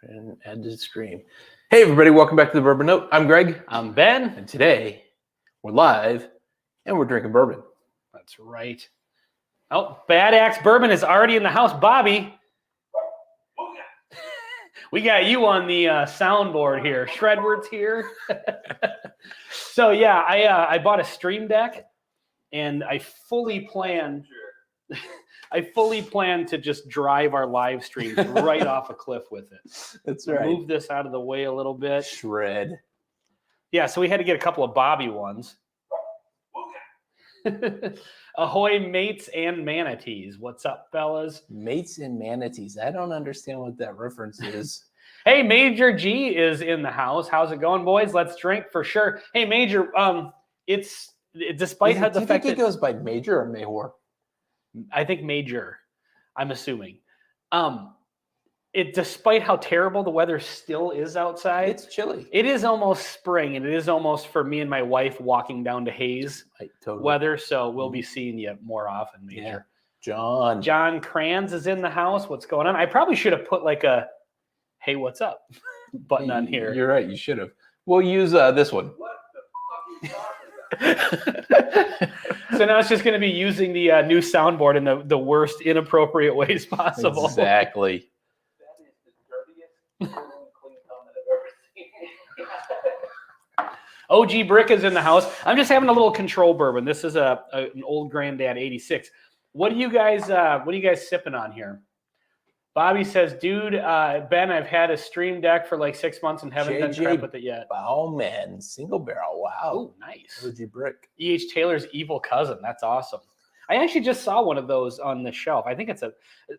And add to the stream. Hey, everybody, welcome back to the Bourbon Note. I'm Greg. I'm Ben. And today we're live and we're drinking bourbon. That's right. Oh, Bad Axe Bourbon is already in the house. Bobby, we got you on the soundboard here. Shredward's here. So, yeah, I bought a Stream Deck, and I fully plan to just drive our live streams right off a cliff with it. That's right. Move this out of the way a little bit. Shred. Yeah, so we had to get a couple of Bobby ones. Ahoy, mates and manatees. What's up, fellas? Mates and manatees. I don't understand what that reference is. Hey, Major G is in the house. How's it going, boys? Let's drink for sure. Hey, Major, it's despite how the do you fact think that it goes by Major or Mayhor? I think Major, I'm assuming. Despite how terrible the weather still is outside, It's chilly. it is almost spring, and it is almost for me and my wife walking down to Hayes Totally. weather. So we'll be seeing you more often, Major. Yeah. John. John Kranz is in the house. What's going on? I probably should have put like a "Hey, what's up" button on here. You're right. You should have. We'll use this one. So now it's just going to be using the new soundboard in the worst inappropriate ways possible. Exactly. That is the dirtiest clean thumb that I've ever seen. OG Brick is in the house. I'm just having a little control bourbon. This is an old Granddad 86. What are you guys sipping on here? Bobby says, dude, Ben, I've had a Stream Deck for like 6 months and haven't done crap with it yet. Bowman single barrel. Wow. Oh, nice. OG Brick. E.H. Taylor's Evil Cousin. That's awesome. I actually just saw one of those on the shelf. I think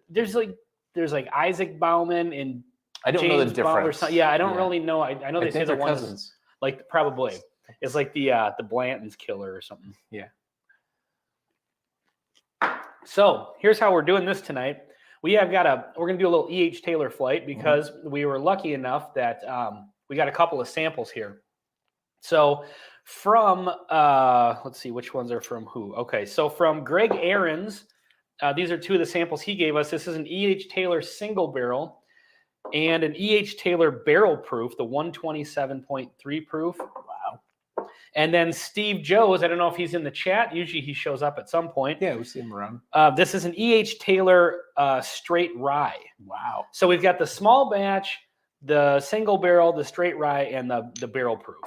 there's like Isaac Bauman and I don't James know the Bond or difference. something. Yeah, I don't really know. I know I they say think the they're one's cousins. like probably. It's like the Blanton's killer or something. Yeah. So here's how we're doing this tonight. We're gonna do a little E.H. Taylor flight because we were lucky enough that we got a couple of samples here. So from let's see which ones are from who. Okay, so from Greg Aarons, these are two of the samples he gave us. This is an E.H. Taylor single barrel and an E.H. Taylor barrel proof, the 127.3 proof. Wow. And then Steve Joes, I don't know if he's in the chat. Usually he shows up at some point. Yeah, we see him around. This is an E.H. Taylor straight rye. Wow. So we've got the small batch, the single barrel, the straight rye, and the barrel proof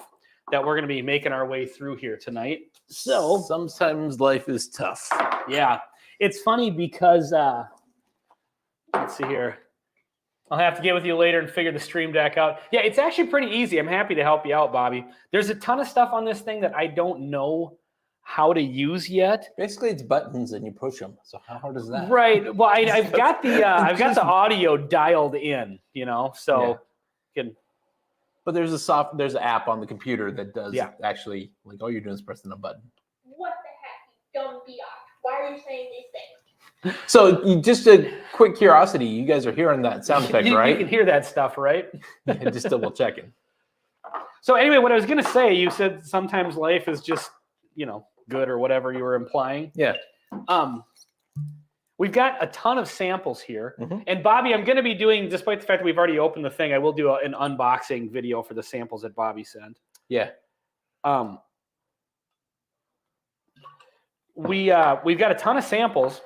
that we're going to be making our way through here tonight. So sometimes life is tough. yeah, it's funny because let's see here. I'll have to get with you later and figure the Stream Deck out. Yeah, it's actually pretty easy. I'm happy to help you out, Bobby. There's a ton of stuff on this thing that I don't know how to use yet. Basically, it's buttons and you push them. So how hard is that? Right. Well, I've got the audio dialed in, so can. But there's an app on the computer that does actually, like, all you're doing is pressing a button. What the heck, you dumb biatch? Why are you saying these things? So just a quick curiosity, you guys are hearing that sound effect, right? You can hear that stuff, right? Just double checking. So anyway, what I was going to say, you said sometimes life is just, good or whatever you were implying. Yeah. We've got a ton of samples here. And Bobby, I'm going to be doing, despite the fact that we've already opened the thing, I will do an unboxing video for the samples that Bobby sent. Yeah. We've got a ton of samples.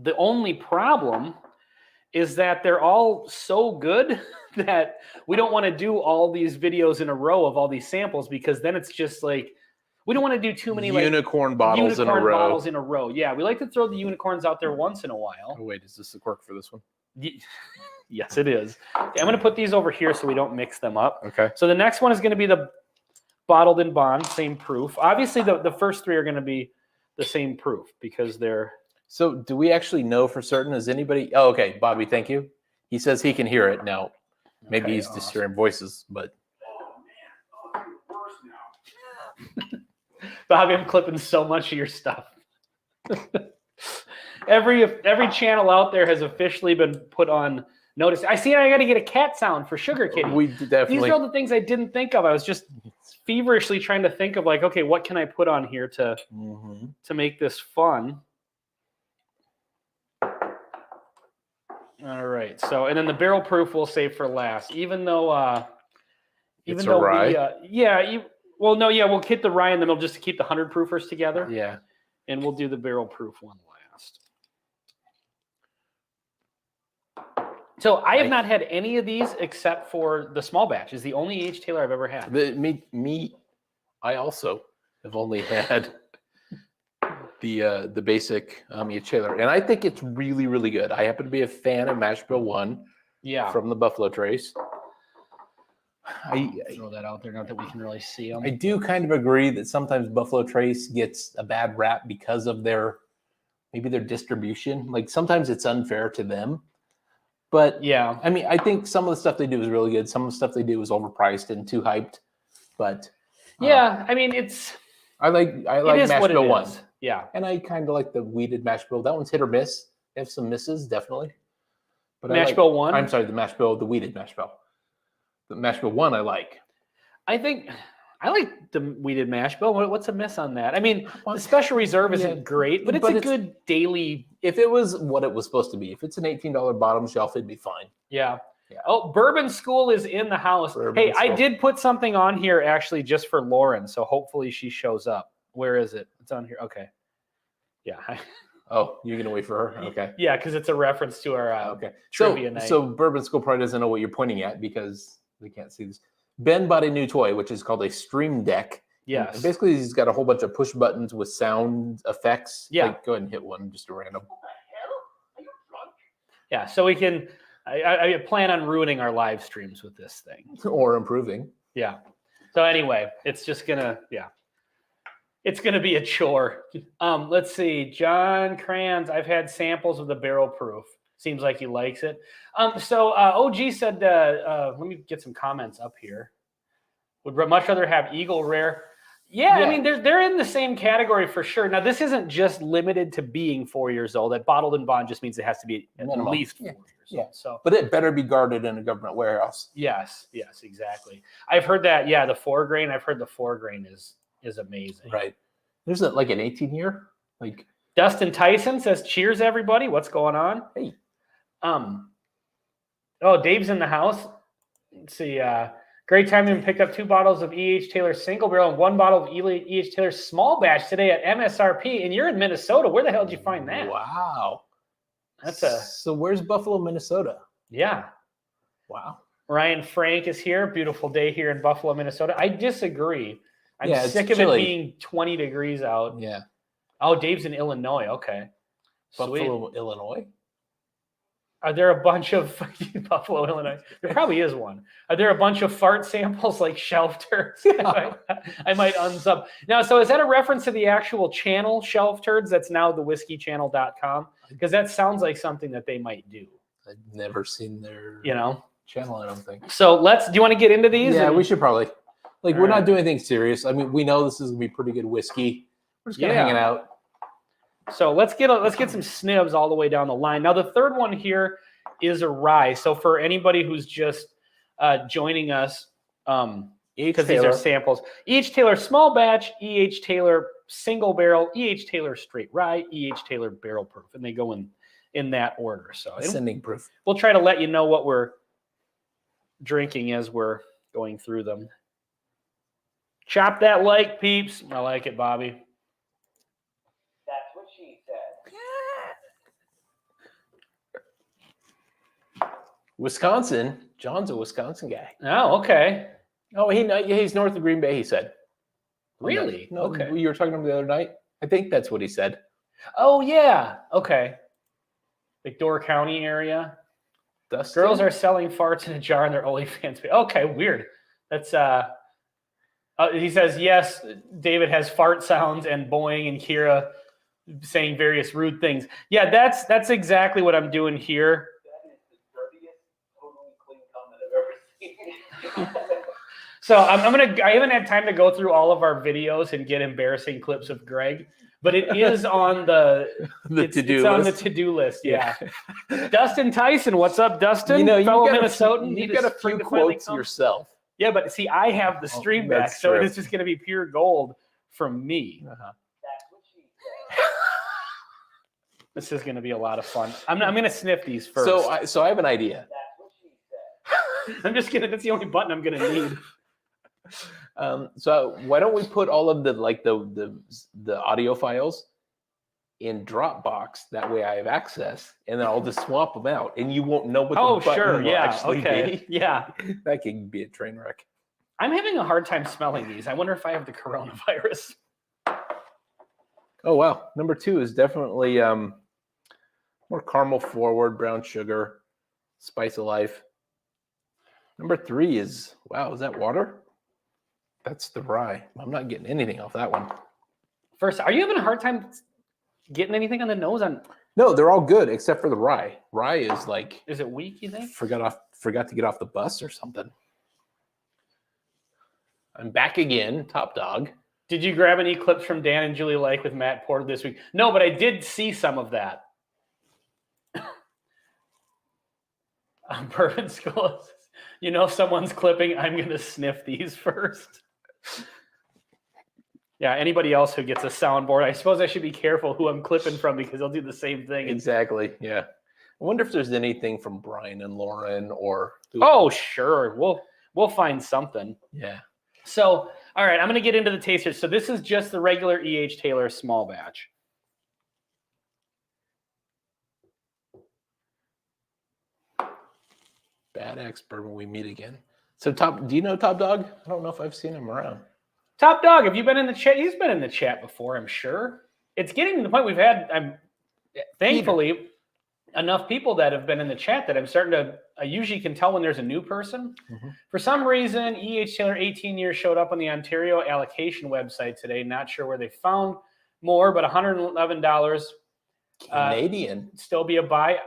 The only problem is that they're all so good that we don't want to do all these videos in a row of all these samples because then it's just like, we don't want to do too many unicorn bottles in a row. Bottles in a row. Yeah, we like to throw the unicorns out there once in a while. Oh, wait, is this the cork for this one? Yes, it is. Okay, I'm going to put these over here so we don't mix them up. Okay. So the next one is going to be the bottled in bond, same proof. Obviously, the first three are going to be the same proof because they're... So do we actually know for certain? Is anybody... Oh, okay, Bobby, thank you. He says he can hear it now. Maybe he's just hearing voices, but... Oh, man. Oh, you're worse now. Bobby, I'm clipping so much of your stuff. Every channel out there has officially been put on notice. I got to get a cat sound for Sugar Kitty. We definitely... These are all the things I didn't think of. I was just feverishly trying to think of like, okay, what can I put on here to make this fun? All right. So, and then the barrel proof we'll save for last, even though, It's a rye? well, no, yeah, we'll hit the rye in the middle just to keep the 100 proofers together. Yeah. And we'll do the barrel proof one last. So I have not had any of these except for the small batch. Is the only E.H. Taylor I've ever had. I also have only had the basic E.H. Taylor, and I think it's really, really good. I happen to be a fan of Mash Bill 1 Yeah. from the Buffalo Trace. I Throw that out there, not that we can really see them. I do kind of agree that sometimes Buffalo Trace gets a bad rap because of maybe their distribution. Like sometimes it's unfair to them. But Yeah. I mean, I think some of the stuff they do is really good. Some of the stuff they do is overpriced and too hyped. But Yeah. I mean, I like it is Mash what it Bill 1. is. Yeah. And I kind of like the weeded mash bill. That one's hit or miss. They have some misses, definitely. But Mash Bill 1. I'm sorry, the weeded mash bill. The mash bill 1 I like. I think I like the weeded mash bill. What's a miss on that? I mean, the special reserve isn't great, but it's a good daily. If it was what it was supposed to be, if it's an $18 bottom shelf, it'd be fine. Yeah. Yeah. Oh, Bourbon School is in the house. Bourbon Hey, I School. did put something on here actually just for Lauren, so hopefully she shows up. Where is it? It's on here. Okay. Yeah. Oh, you're gonna wait for her? Okay. Yeah, because it's a reference to our Okay. trivia night. So Bourbon School probably doesn't know what you're pointing at because they can't see this. Ben bought a new toy, which is called a Stream Deck. Yes. And basically, he's got a whole bunch of push buttons with sound effects. Yeah. Like, go ahead and hit one, just a random. What the hell? Are you drunk? Yeah, so we can. I plan on ruining our live streams with this thing. Or improving. Yeah. So anyway, it's just gonna it's gonna be a chore. Let's see, John Kranz. I've had samples of the barrel proof. Seems like he likes it. So OG said, let me get some comments up here. Would much rather have Eagle Rare. Yeah, Yeah. I mean they're in the same category for sure. Now this isn't just limited to being 4 years old. That bottled and bond just means it has to be at Minimum. least 4 Yeah. years Yeah. old. So But it better be guarded in a government warehouse. yes, exactly. I've heard that. Yeah, the 4 grain. I've heard the 4 grain is amazing. Right. There's like an 18-year. Like, Dustin Tyson says, "Cheers, everybody! What's going on?" Hey. Oh, Dave's in the house. Let's see. Great time to pick up 2 bottles of E.H. Taylor single barrel and 1 bottle of E.H. Taylor small batch today at MSRP. And you're in Minnesota. Where the hell did you find that? wow. That's So where's Buffalo, Minnesota? yeah. Wow. Ryan Frank is here. Beautiful day here in Buffalo, Minnesota. I disagree. I'm Yeah, it's sick of chilly. it being 20 degrees out. Yeah. Oh, Dave's in Illinois. Okay. Sweet. Buffalo, Illinois. Are there a bunch of Buffalo, Illinois? There probably is one. Are there a bunch of fart samples like shelf turds? I might unsub. Now, so is that a reference to the actual channel Shelf Turds that's now thewhiskeychannel.com? Because that sounds like something that they might do, I've never seen their channel, I don't think. So do you want to get into these? Yeah, we should probably. Like, we're All right. not doing anything serious. I mean, we know this is going to be pretty good whiskey. We're just kind of Yeah. hanging out. So let's get some snibs all the way down the line. Now the third one here is a rye. So for anybody who's just joining us, because these are samples, E.H. Taylor small batch, E.H. Taylor single barrel, E.H. Taylor straight rye, E.H. Taylor barrel proof, and they go in that order. So Ascending proof. we'll try to let you know what we're drinking as we're going through them. Chop that like, peeps. I like it, Bobby. That's what she said. Wisconsin. John's a Wisconsin guy. Oh, okay. Oh, he's north of Green Bay, he said. Really? No, Okay. You were talking to him the other night? I think that's what he said. Oh, yeah. Okay. Like Door County area. Dustin? Girls are selling farts in a jar in their OnlyFans page. Okay, weird. That's he says yes. David has fart sounds and Boeing and Kira saying various rude things. Yeah, that's exactly what I'm doing here. That is the dirtiest, totally clean comment I've ever seen. So I haven't had time to go through all of our videos and get embarrassing clips of Greg, but it is on the to-do it's on the list. to-do list. Yeah. Dustin Tyson, what's up, Dustin? You Fellow got Minnesotan. you got a few quotes yourself. Yeah, but see, I have the stream back, that's so true. it's just going to be pure gold from me. That's what she said. This is going to be a lot of fun. I'm going to sniff these first. So I have an idea. That's what she said. I'm just kidding. That's the only button I'm going to need. So why don't we put all of the audio files in Dropbox? That way I have access, and then I'll just swap them out, and you won't know what. Oh, the button sure. will Yeah. actually Okay. be. Yeah. That could be a train wreck. I'm having a hard time smelling these. I wonder if I have the coronavirus. Oh wow, number 2 is definitely more caramel forward, brown sugar, spice of life. Number 3 is, wow, is that water? That's the rye. I'm not getting anything off that one. First, are you having a hard time getting anything on the nose? No, they're all good except for the rye. Rye is like Is it weak, you think? forgot to get off the bus or something. I'm back again, top dog. Did you grab any clips from Dan and Julie Like with Matt Porter this week? No, but I did see some of that. Bourbon School. You know, someone's clipping. I'm going to sniff these first. Yeah, anybody else who gets a soundboard, I suppose I should be careful who I'm clipping from because they'll do the same thing. Exactly. Yeah. I wonder if there's anything from Brian and Lauren or. Oh, sure. We'll find something. Yeah. So, all right, I'm going to get into the taster. So this is just the regular E.H. Taylor small batch. Bad Axe bourbon, we meet again. So do you know Top Dog? I don't know if I've seen him around. Top Dog, have you been in the chat? He's been in the chat before, I'm sure. It's getting to the point we've had, thankfully, enough people that have been in the chat that I'm starting to, I usually can tell when there's a new person. Mm-hmm. For some reason, E.H. Taylor 18 years showed up on the Ontario allocation website today. Not sure where they found more, but $111 Canadian. still be a buy.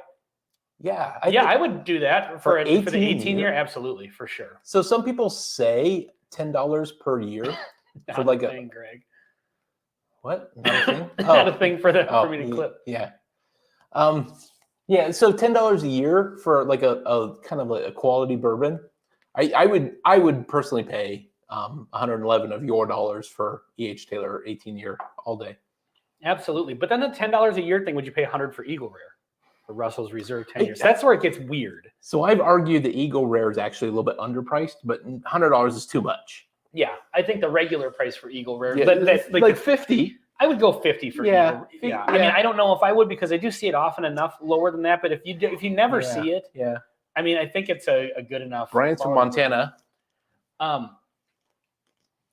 Yeah. I would do that for the 18 year? year. Absolutely, for sure. So some people say $10 per year for Not like a a thing, Greg. what? Not a thing? Not a thing for me to yeah, clip. Yeah. Yeah. So $10 a year for like a kind of like a quality bourbon. I would personally pay 111 of your dollars for E.H. Taylor 18 year all day. Absolutely. But then the $10 a year thing, would you pay 100 for Eagle Rare? Or Russell's Reserve 10 years. That's where it gets weird. So I've argued the Eagle Rare is actually a little bit underpriced, but $100 is too much. Yeah, I think the regular price for Eagle Rare, Yeah, like 50. I would go 50 for Yeah, Eagle. Yeah. yeah. I mean, I don't know if I would because I do see it often enough lower than that. But if you never Yeah. see it, Yeah. I mean, I think it's a good enough. Brian's from Montana.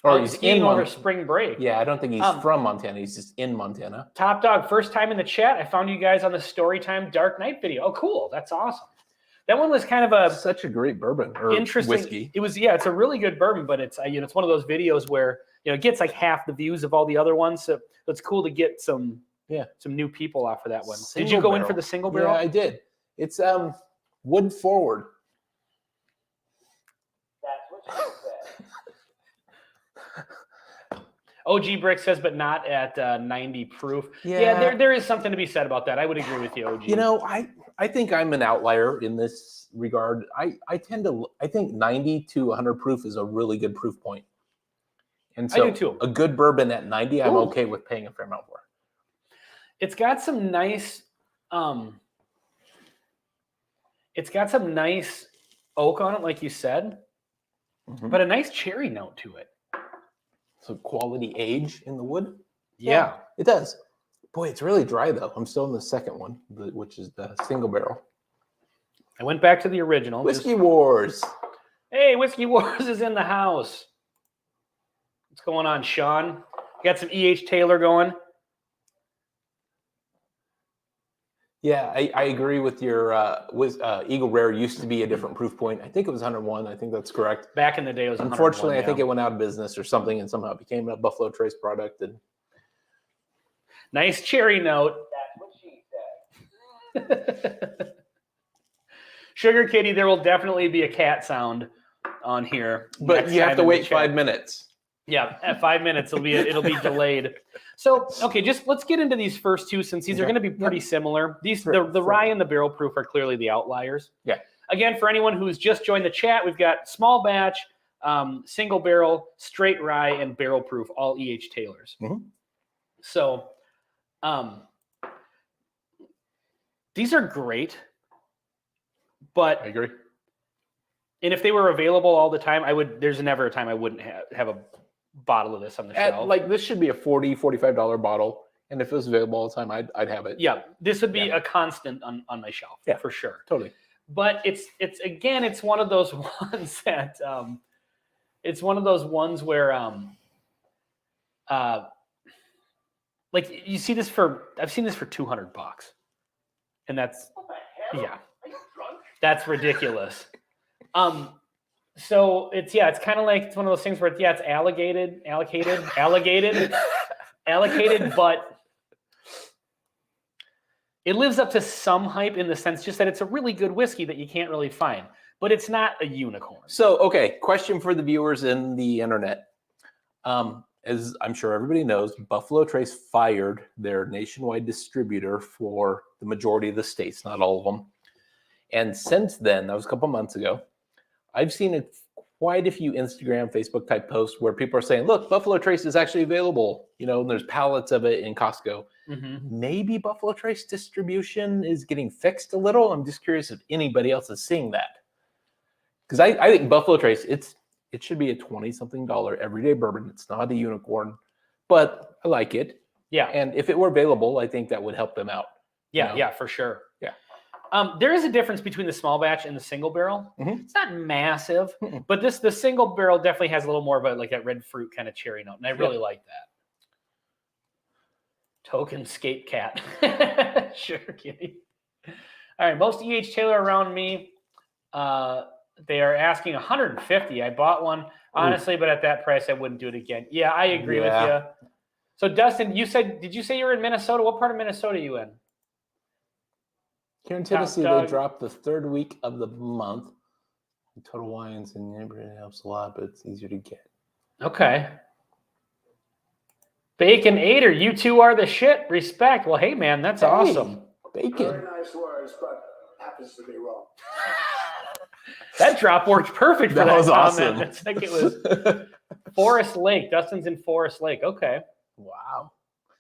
Or He's skiing in over Montana. spring break. Yeah, I don't think he's Um, from Montana. He's just in Montana. Top Dog, first time in the chat. I found you guys on the Storytime Dark Knight video. Oh, cool. That's awesome. That one was kind of a Such a great bourbon or interesting whiskey. It was, yeah, it's a really good bourbon, but it's it's one of those videos where it gets like half the views of all the other ones. So it's cool to get some new people off of that one. Did you Single go in for barrel. the single barrel? Yeah, I did. It's wood forward. That's what she said. OG Brick says, but not at 90 proof. Yeah, there is something to be said about that. I would agree with you, OG. You know, I think I'm an outlier in this regard. I think 90 to 100 proof is a really good proof point. And so I do too. a good bourbon at 90, I'm Ooh. okay with paying a fair amount for. It's got some nice oak on it, like you said, Mhm. but a nice cherry note to it. So quality age in the wood? Yeah. It does. Boy, it's really dry though. I'm still in the second one, which is the single barrel. I went back to the original. Whiskey Wars. Hey, Whiskey Wars is in the house. What's going on, Sean? Got some E.H. Taylor going. Yeah, I agree with your Eagle Rare used to be a different proof point. I think it was 101. I think that's correct. Back in the day, it was 101, Unfortunately, I think yeah. it went out of business or something, and somehow it became a Buffalo Trace product. And Nice cherry note. That's what she said. Sugar Kitty, there will definitely be a cat sound on here. but next you have time to in the wait chat. 5 minutes. Yeah, at 5 minutes it'll be delayed. So okay, just let's get into these first two since these are Okay. going to be pretty similar. These Sure, the sure. rye and the barrel proof are clearly the outliers. Yeah. Again, for anyone who's just joined the chat, we've got small batch, single barrel, straight rye, and barrel proof, all E.H. Taylors. Mhm. So, These are great, I but agree. and if they were available all the time, there's never a time I wouldn't have a bottle of this on the shelf. Like this should be a $40, $45 bottle, and if it was available all the time, I'd have it. Yeah, this would be Yeah. a constant on my shelf, Yeah. for sure. Totally. But it's again, it's one of those ones that it's one of those ones where like you see this I've seen this for $200, and that's What the hell? yeah, Are you drunk? that's ridiculous. So it's kind of like it's one of those things where it's allocated, but it lives up to some hype in the sense just that it's a really good whiskey that you can't really find, but it's not a unicorn. So, okay, question for the viewers in the internet. As I'm sure everybody knows, Buffalo Trace fired their nationwide distributor for the majority of the states, not all of them. And since then, that was a couple months ago, I've seen quite a few Instagram, Facebook type posts where people are saying, look, Buffalo Trace is actually available, and there's pallets of it in Costco. Mm-hmm. Maybe Buffalo Trace distribution is getting fixed a little. I'm just curious if anybody else is seeing that. Because I think Buffalo Trace, it should be a $20-something everyday bourbon. It's not a unicorn, but I like it. Yeah. And if it were available, I think that would help them out. Yeah, know? yeah, for sure. Yeah. There is a difference between the small batch and the single barrel. Mhm. It's not massive, Mhm. but the single barrel definitely has a little more of a like that red fruit kind of cherry note, and I really like that. Token skate cat. Sure, kitty. All right, most E.H. Taylor around me, they are asking $150. I bought one, honestly, but at that price, I wouldn't do it again. Yeah, I agree with Yeah. you. So, Dustin, did you say you were in Minnesota? What part of Minnesota are you in? Here in Tennessee, Doug. they drop the third week of the month. Total Wines and neighborhood helps a lot, but it's easier to get. Okay. Bacon Aider, you two are the shit. Respect. Well, hey, man, that's Hey. awesome. Bacon. Very nice words, but happens to be wrong. That drop worked perfect for That that was comment. awesome. It's like it was Forest Lake. Dustin's in Forest Lake. Okay. Wow.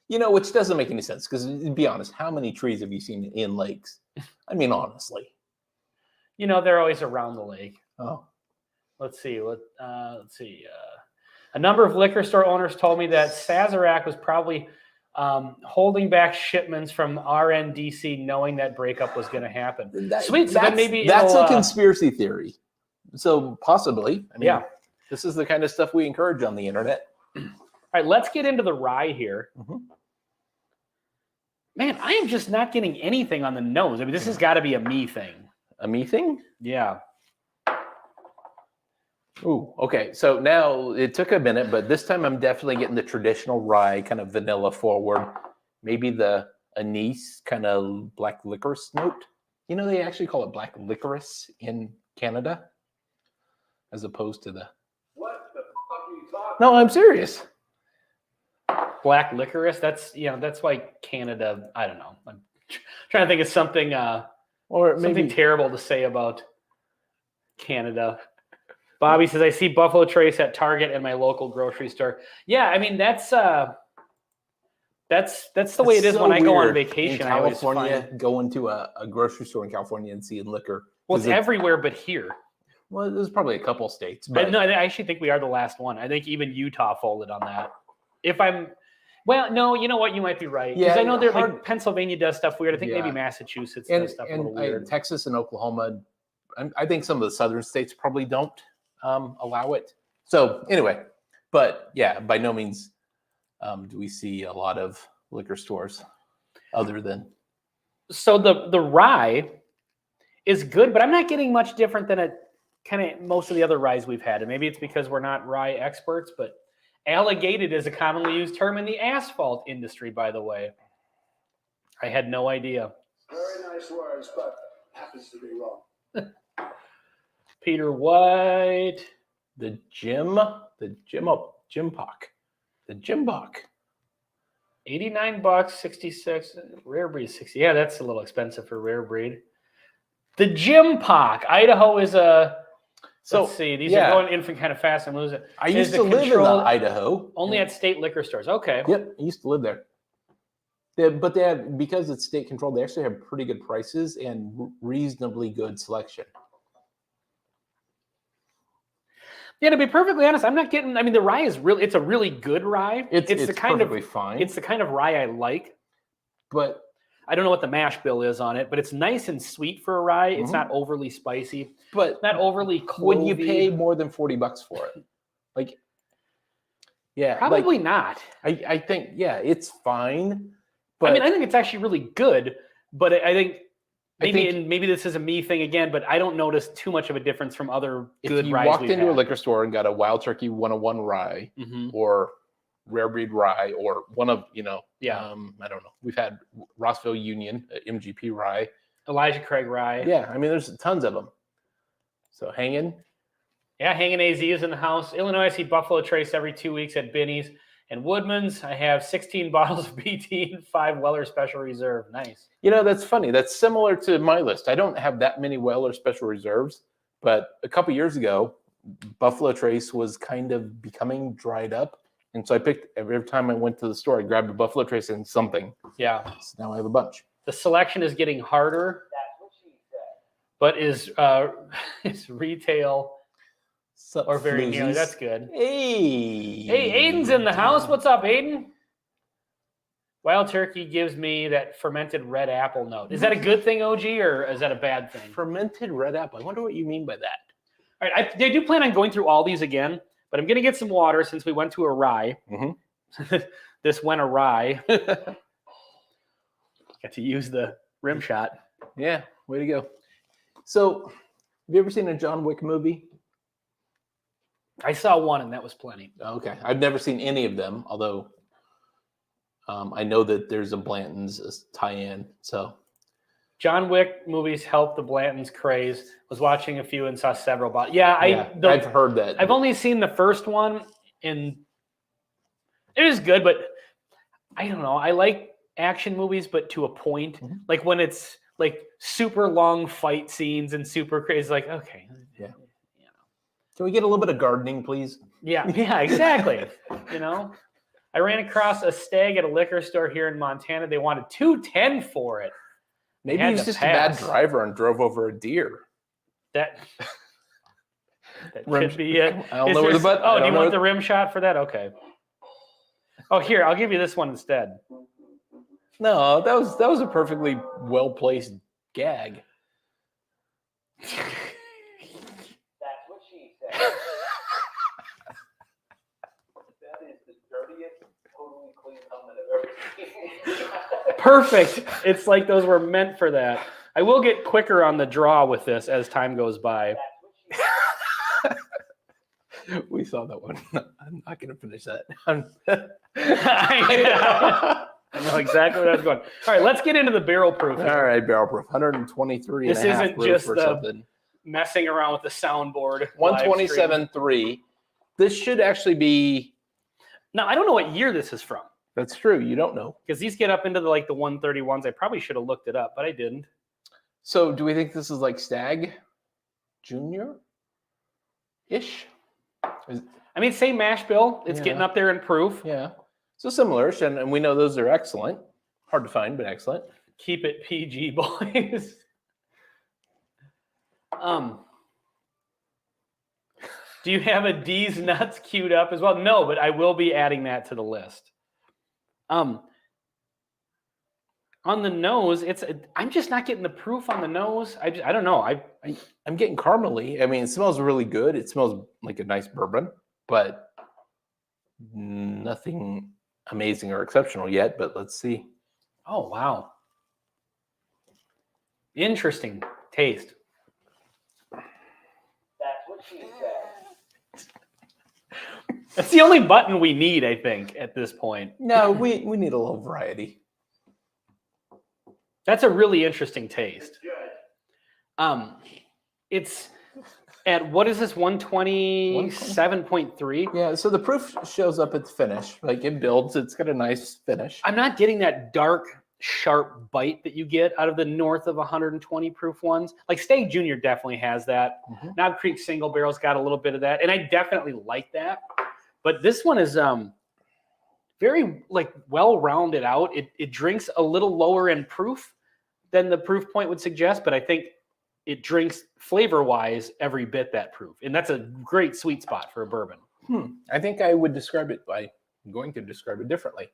Which doesn't make any sense because, to be honest, how many trees have you seen in lakes? I mean, honestly. They're always around the lake. Oh. Let's see. Let's see. A number of liquor store owners told me that Sazerac was probably holding back shipments from RNDC, knowing that breakup was going to happen. Sweet. So then maybe that's it'll, a conspiracy theory. So possibly. I mean, Yeah. This is the kind of stuff we encourage on the internet. All right, let's get into the rye here. Mhm. Man, I am just not getting anything on the nose. I mean, this has got to be a me thing. A me thing? Yeah. Ooh, okay. So now it took a minute, but this time I'm definitely getting the traditional rye, kind of vanilla forward. Maybe the anise kind of black licorice note. They actually call it black licorice in Canada, as opposed to the. What the fuck are you talking No, I'm serious. Black licorice. That's why Canada. I don't know. I'm trying to think of something. Or Something maybe terrible to say about Canada. Bobby says, I see Buffalo Trace at Target and my local grocery store. Yeah, I mean that's the way it is so when I go on weird vacation. in I always California, find going to a grocery store in California and seeing liquor. well, it's 'Cause everywhere but here. Well, there's probably a couple states, But but no, I actually think we are the last one. I think even Utah folded on that. No, you know what? You might be right. Because Yeah, I know they're hard- like Pennsylvania does stuff weird. I think maybe Yeah. Massachusetts and, does stuff a little and weird. Texas and Oklahoma, I think some of the southern states probably don't allow it. So anyway, but yeah, by no means do we see a lot of liquor stores other than. So the rye is good, but I'm not getting much different than most of the other ryes we've had. And maybe it's because we're not rye experts, but alligated is a commonly used term in the asphalt industry, by the way. I had no idea. Very nice words, but happens to be wrong. Peter White. The Jimpock. 89 66. Rare breed 60. Yeah, that's a little expensive for rare breed. The Jim Pock. Idaho is a. So Let's see. These yeah. are going in for kind of fast. I'm losing. I Is used the to live in control Idaho. Only at state liquor stores. Okay. Yep, I used to live there. But they have, because it's state controlled, they actually have pretty good prices and reasonably good selection. Yeah, to be perfectly honest, I'm not getting. I mean, the rye is really. It's a really good rye. It's the kind of. perfectly fine. It's the kind of rye I like. But I don't know what the mash bill is on it, but it's nice and sweet for a rye. It's Mhm. not overly spicy. but Not overly clovey. would you pay more than $40 for it? Like, yeah, Probably like, not. I think it's fine. But I think it's actually really good, but I think I maybe think- and maybe this is a me thing again, but I don't notice too much of a difference from other if good you ryes walked we've into a had. liquor store and got a Wild Turkey 101 rye Mhm. or rare breed rye or one of, Yeah. I don't know. We've had Rossville Union, MGP rye. Elijah Craig rye. Yeah, I mean, there's tons of them. So hanging. Yeah, Hanging AZ is in the house. Illinois, I see Buffalo Trace every 2 weeks at Binny's. And Woodman's, I have 16 bottles of BT and 5 Weller Special Reserve. Nice. That's funny. That's similar to my list. I don't have that many Weller Special Reserves, but a couple years ago, Buffalo Trace was kind of becoming dried up. And so I picked, every time I went to the store, I grabbed a Buffalo Trace and something. Yeah. So now I have a bunch. The selection is getting harder, That's what she said. but is retail Sup, or very nearly. floozies? That's good. Hey. Hey, Aiden's in the house. What's up, Aiden? Wild Turkey gives me that fermented red apple note. Is that a good thing, OG, or is that a bad thing? Fermented red apple. I wonder what you mean by that. All right, I do plan on going through all these again, but I'm going to get some water since we went to a rye. Mhm. This went awry. Got to use the rim shot. Yeah, way to go. So, have you ever seen a John Wick movie? I saw one, and that was plenty. Okay, I've never seen any of them, although I know that there's a Blanton's tie-in. So, John Wick movies helped the Blanton's craze. Was watching a few and saw several. But I've heard that. I've only seen the first one, and it is good, but I don't know. I like action movies, but to a point. Mhm. Like when it's like super long fight scenes and super crazy. Like, okay, Yeah. Can we get a little bit of gardening, please? yeah, exactly. I ran across a stag at a liquor store here in Montana. They wanted $210 for it. Maybe had he's to just a bad pass. driver and drove over a deer. That Rim- should be it. I don't Is know where there- the button. Oh, do you want the rim shot for that? Okay. Oh, here, I'll give you this one instead. No, that was a perfectly well placed gag. That's what she said. That is the dirtiest, totally clean helmet I've ever seen. Perfect. It's like those were meant for that. I will get quicker on the draw with this as time goes by. That's what she said. We saw that one. I'm not going to finish that. I know exactly what I was going. All right, let's get into the barrel proof. All right, barrel proof, 123 This and a half isn't proof just or the something. Messing around with the soundboard. live stream. 127.3. This should actually be. Now, I don't know what year this is from That's true. You don't know. because these get up into the 131s. I probably should have looked it up, but I didn't. So, do we think this is like Stag Junior ish? I mean, same mash bill. It's getting Yeah. up there in proof. Yeah. So similar, and we know those are excellent. Hard to find, but excellent. Keep it PG, boys. Do you have a D's nuts queued up as well? No, but I will be adding that to the list. On the nose, I'm just not getting the proof on the nose. I don't know. I'm getting caramely. I mean, it smells really good. It smells like a nice bourbon, but nothing amazing or exceptional yet. But let's see. Oh, wow. Interesting taste. That's what she said. That's the only button we need, I think, at this point. No, we need a little variety. That's a really interesting taste. It's at, what is this, 127.3? Yeah. So the proof shows up at the finish. Like it builds. It's got a nice finish. I'm not getting that dark, sharp bite that you get out of the north of 120 proof ones. Like Stag Junior definitely has that. Mhm. Knob Creek Single Barrel's got a little bit of that, and I definitely like that. But this one is very like well rounded out. It drinks a little lower in proof than the proof point would suggest, but I think it drinks flavor wise every bit that proof, and that's a great sweet spot for a bourbon. I think I would describe it by going to describe it differently.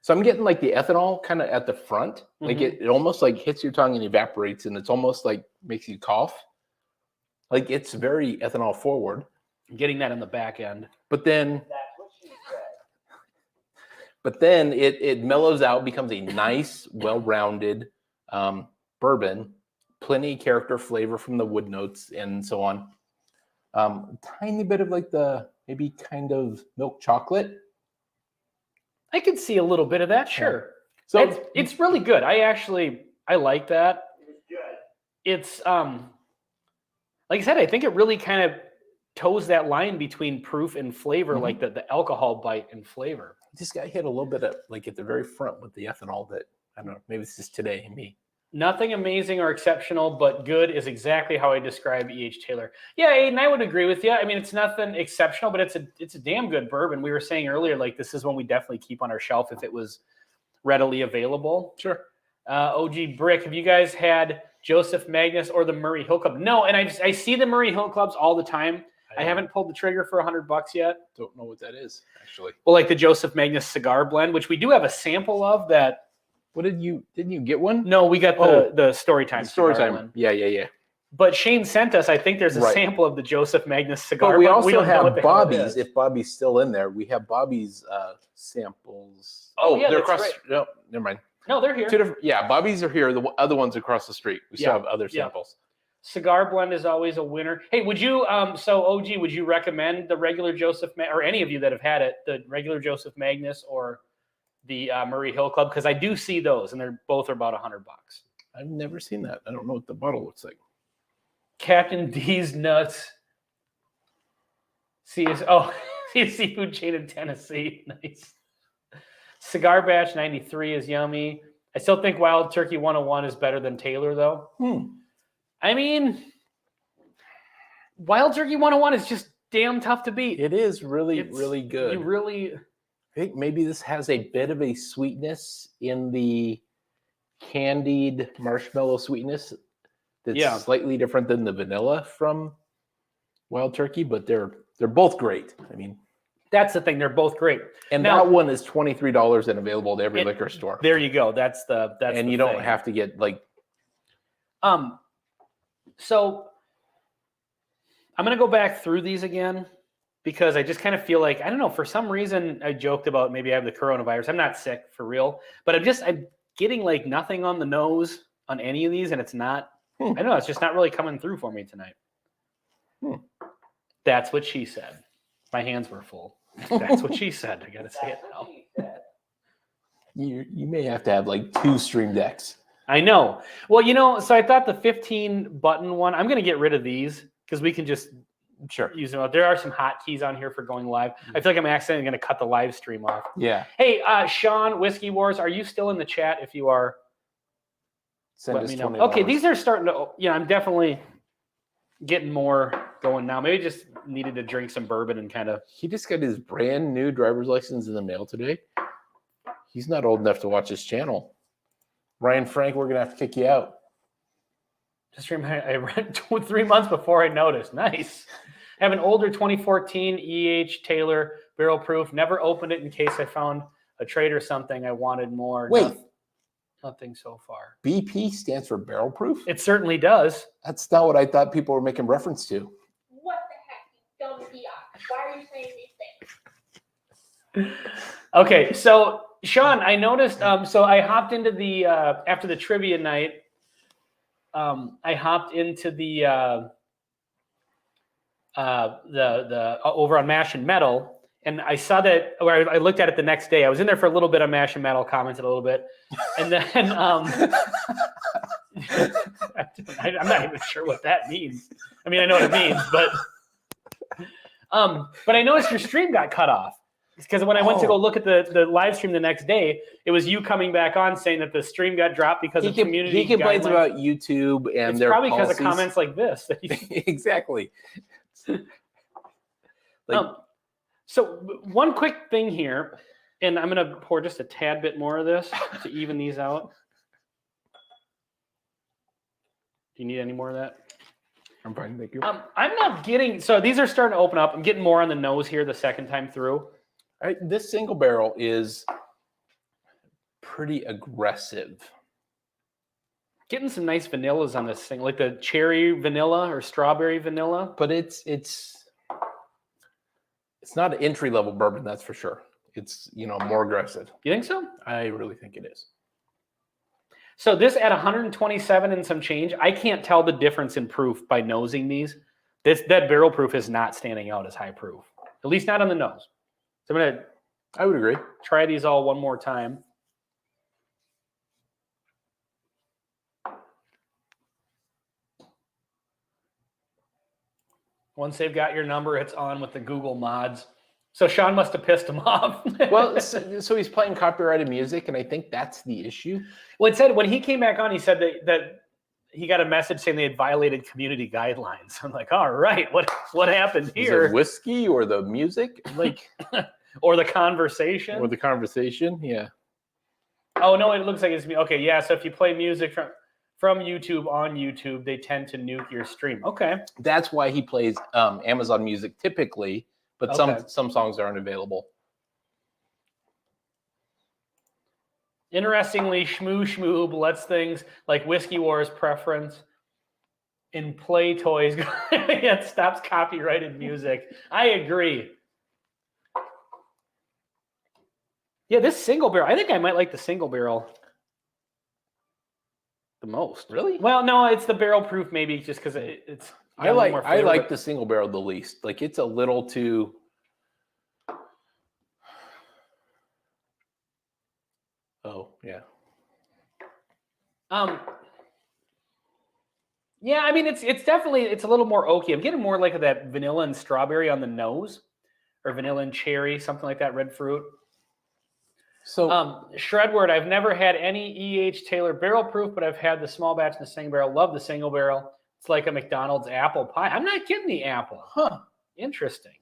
So I'm getting like the ethanol kind of at the front, like it almost like hits your tongue and evaporates, and it's almost like makes you cough. Like it's very ethanol forward, Getting that on the back end. but then That's what she said. it mellows out, becomes a nice, well-rounded bourbon. Plenty of character flavor from the wood notes and so on. Tiny bit of like the maybe kind of milk chocolate. I could see a little bit of that, sure. So It's really good. I like that. It was good. It's like I said, I think it really kind of toes that line between proof and flavor, like the alcohol bite and flavor. just got hit a little bit of like at the very front with the ethanol that I don't know, maybe it's just today and me. Nothing amazing or exceptional, but good is exactly how I describe E.H. Taylor. Yeah, Aiden, I would agree with you. I mean, it's nothing exceptional, but it's a damn good bourbon. We were saying earlier, like this is one we definitely keep on our shelf if it was readily available. Sure. OG Brick, have you guys had Joseph Magnus or the Murray Hill Club? No, and I see the Murray Hill Clubs all the time. I haven't pulled the trigger for $100 yet. Don't know what that is actually. Well, like the Joseph Magnus cigar blend, which we do have a sample of that. What didn't you get one? No, we got the story time. Story cigar time. blend. Yeah. But Shane sent us, I think there's a Right. sample of the Joseph Magnus cigar. But we blend. also don't know what have the hell it Bobby's. is. If Bobby's still in there, we have Bobby's samples. Oh, yeah, they're that's across. right. No, never mind. No, they're here. Two different. Yeah, Bobby's are here. The other ones across the street. We still Yeah, have other yeah. samples. Cigar blend is always a winner. Hey, would you, so OG, would you recommend the regular Joseph, or any of you that have had it, the regular Joseph Magnus or the Murray Hill Club? Because I do see those, and they're both are about $100. I've never seen that. I don't know what the bottle looks like. Captain D's Nuts. See a seafood chain in Tennessee. Nice. Cigar Batch 93 is yummy. I still think Wild Turkey 101 is better than Taylor, though. I mean, Wild Turkey 101 is just damn tough to beat. It is really, It's- really good. You really, I think maybe this has a bit of a sweetness in the candied marshmallow sweetness that's Yeah. slightly different than the vanilla from Wild Turkey, but they're both great. I mean, that's the thing. They're both great. and Now- that one is $23 and available at every And liquor store. There you go. That's and the you don't thing. have to get like So I'm going to go back through these again because I just kind of feel like, I don't know, for some reason I joked about maybe I have the coronavirus. I'm not sick for real, but I'm getting like nothing on the nose on any of these, and it's not, I don't know, it's just not really coming through for me tonight. That's what she said. My hands were full. That's what she said. I got to say it That's now. what she said. you may have to have like 2 stream decks. I know. Well, so I thought the 15 button one, I'm going to get rid of these because we can just Sure. use them. There are some hotkeys on here for going live. I feel like I'm accidentally going to cut the live stream off. Yeah. Hey, Sean, Whiskey Wars, are you still in the chat? If you are, Send let us me know. $20. Okay, these are starting to, I'm definitely getting more going now. Maybe just needed to drink some bourbon and kind of. He just got his brand new driver's license in the mail today. He's not old enough to watch his channel. Ryan Frank, we're gonna have to kick you out. Just remind, I read 3 months before I noticed. Nice. I have an older 2014 E.H. Taylor barrel proof. Never opened it in case I found a trade or something I wanted more. Wait, Nothing so far. BP stands for barrel proof? It certainly does. That's not what I thought people were making reference to. What the heck, you dumb biatch? Why are you saying these things? Okay, so Sean, I noticed. So I hopped into the after the trivia night. I hopped into the over on Mash and Metal, and I saw that. Or I looked at it the next day. I was in there for a little bit on Mash and Metal, commented a little bit, and then I'm not even sure what that means. I mean, I know what it means, but I noticed your stream got cut off. Because when I went to go look at the live stream the next day, it was you coming back on saying that the stream got dropped because of community He complains guidelines. about YouTube and It's their probably because of policies. comments like this. Exactly. So one quick thing here And I'm going to pour just a tad bit more of this to even these out. Do you need any more of that? I'm fine, thank you. I'm not getting, so these are starting to open up. I'm getting more on the nose here the second time through. This single barrel is pretty aggressive. Getting some nice vanillas on this thing, like the cherry vanilla or strawberry vanilla. But it's not an entry level bourbon, that's for sure. It's more aggressive. You think so? I really think it is. So this at 127 and some change, I can't tell the difference in proof by nosing these. That barrel proof is not standing out as high proof, at least not on the nose. So I'm gonna I would agree. try these all one more time. Once they've got your number, it's on with the Google mods. So Sean must have pissed him off. Well, so he's playing copyrighted music, and I think that's the issue. Well, it said when he came back on, he said that he got a message saying they had violated community guidelines. I'm like, all right, what happened Is here? it whiskey or the music, like, Or the conversation? or the conversation? Yeah. Oh no, it looks like it's me. Okay, yeah. So if you play music from YouTube on YouTube, they tend to nuke your stream. Okay. That's why he plays Amazon Music typically, but Okay. some songs aren't available. Interestingly, Shmoo lets things like Whiskey Wars preference in Play Toys. It stops copyrighted music. I agree. Yeah, this single barrel. I think I might like the single barrel the most. Really? Well, no, it's the barrel proof maybe just because it's. I like the single barrel the least. Like, it's a little too. Oh yeah. Yeah, I mean it's definitely it's a little more oaky. I'm getting more like that vanilla and strawberry on the nose, or vanilla and cherry, something like that, red fruit. So Shredward, I've never had any E.H. Taylor barrel proof, but I've had the small batch and the single barrel. Love the single barrel. It's like a McDonald's apple pie. I'm not getting the apple. huh. Interesting.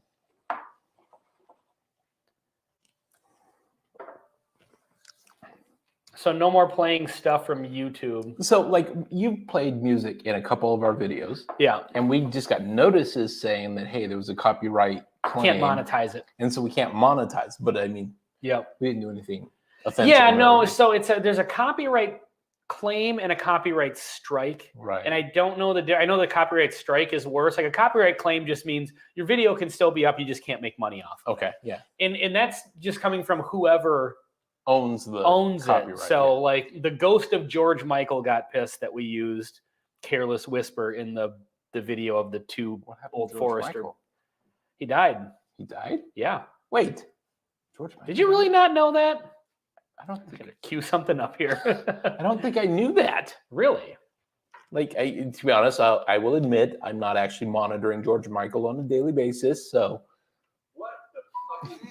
So no more playing stuff from YouTube. So, like, you've played music in a couple of our videos, Yeah, and we just got notices saying that, hey, there was a copyright claim, can't monetize it. and so we can't monetize. But I mean, Yep. we didn't do anything offensive. Yeah, or no. anything. So there's a copyright claim and a copyright strike. Right. And I don't know I know the copyright strike is worse. Like a copyright claim just means your video can still be up, you just can't make money off. Okay. Yeah. And that's just coming from whoever Owns owns it. copyright, So yeah. like the ghost of George Michael got pissed that we used Careless Whisper in the video of the two What happened Old to George Forester. Michael? He died. He died. Yeah. Wait. George Michael. Did you really not know that? I don't I'm think. gonna cue something up here. I don't think I knew that. Really? Like, to be honest, I will admit I'm not actually monitoring George Michael on a daily basis. So What the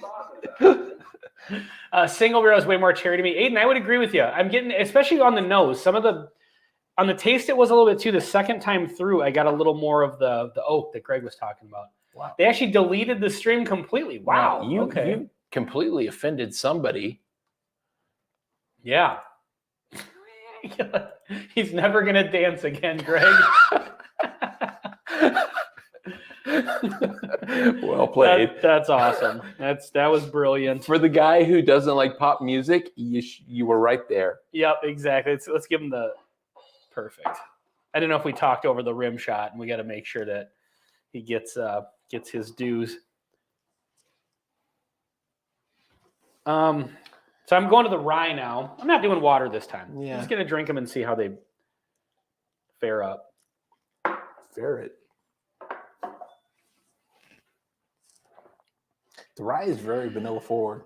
fuck are you talking about? Single barrel is way more cherry to me. Aiden, I would agree with you. I'm getting, especially on the nose, on the taste, it was a little bit too. The second time through, I got a little more of the oak that Greg was talking about. wow, They actually deleted the stream completely. Wow. you completely offended somebody. Yeah. He's never going to dance again, Greg. Well played. That's awesome. That was brilliant. For the guy who doesn't like pop music, you were right there. Yep, exactly. Let's give him the perfect. I don't know if we talked over the rim shot, and we got to make sure that he gets his dues. So I'm going to the rye now. I'm not doing water this time. Yeah. I'm just gonna drink them and see how they fare up. Ferret. The rye is very vanilla forward.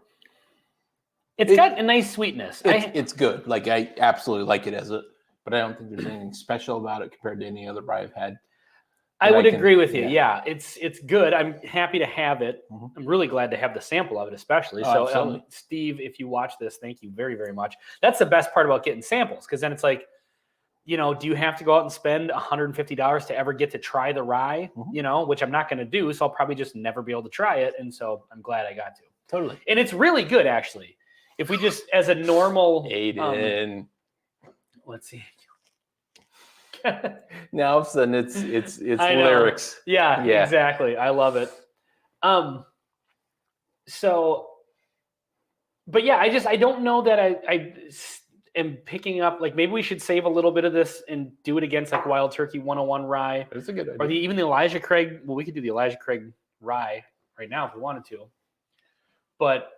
It's got a nice sweetness. It's good. Like, I absolutely like it but I don't think there's anything special about it compared to any other rye I've had. I would agree with you. yeah. Yeah, it's good. I'm happy to have it. Mhm. I'm really glad to have the sample of it, especially. Oh, So, absolutely. Steve, if you watch this, thank you very, very much. That's the best part about getting samples, because then it's like, do you have to go out and spend $150 to ever get to try the rye? Mhm. Which I'm not going to do. So I'll probably just never be able to try it. And so I'm glad I got to. Totally. And it's really good, actually. If we just, as a normal, Aiden. let's see. Now all of a sudden it's I know. lyrics. Yeah, Yeah. exactly. I love it. So, but yeah, I don't know that I am picking up, like, maybe we should save a little bit of this and do it against like Wild Turkey 101 rye, That's a good idea. or even the Elijah Craig. Well, we could do the Elijah Craig rye right now if we wanted to. But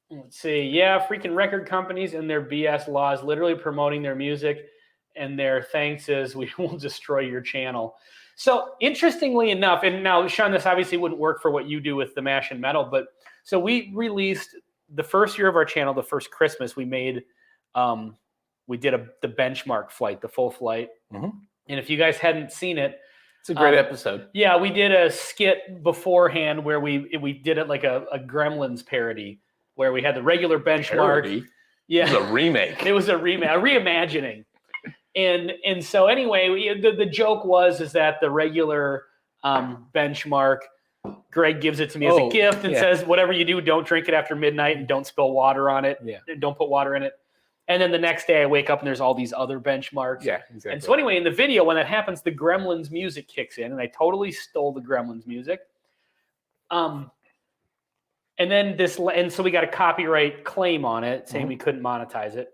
let's see. Yeah, freaking record companies and their BS laws literally promoting their music, and their thanks is we will destroy your channel. So interestingly enough, and now Sean, this obviously wouldn't work for what you do with the Mash and Metal, but so we released the first year of our channel, the first Christmas, we made, we did the benchmark flight, the full flight. Mhm. And if you guys hadn't seen it, It's a great episode. yeah, we did a skit beforehand where we did it like a Gremlins parody, where we had the regular benchmark. Parody. Yeah, It was a remake. it was a reimagining. And so anyway, the joke is that the regular benchmark, Greg gives it to me as a Oh, gift and yeah. says, whatever you do, don't drink it after midnight and don't spill water on it. Yeah. And don't put water in it. And then the next day I wake up and there's all these other benchmarks. Yeah, exactly. And so anyway, in the video, when that happens, the Gremlins music kicks in, and I totally stole the Gremlins music. And then so we got a copyright claim on it saying we couldn't monetize it.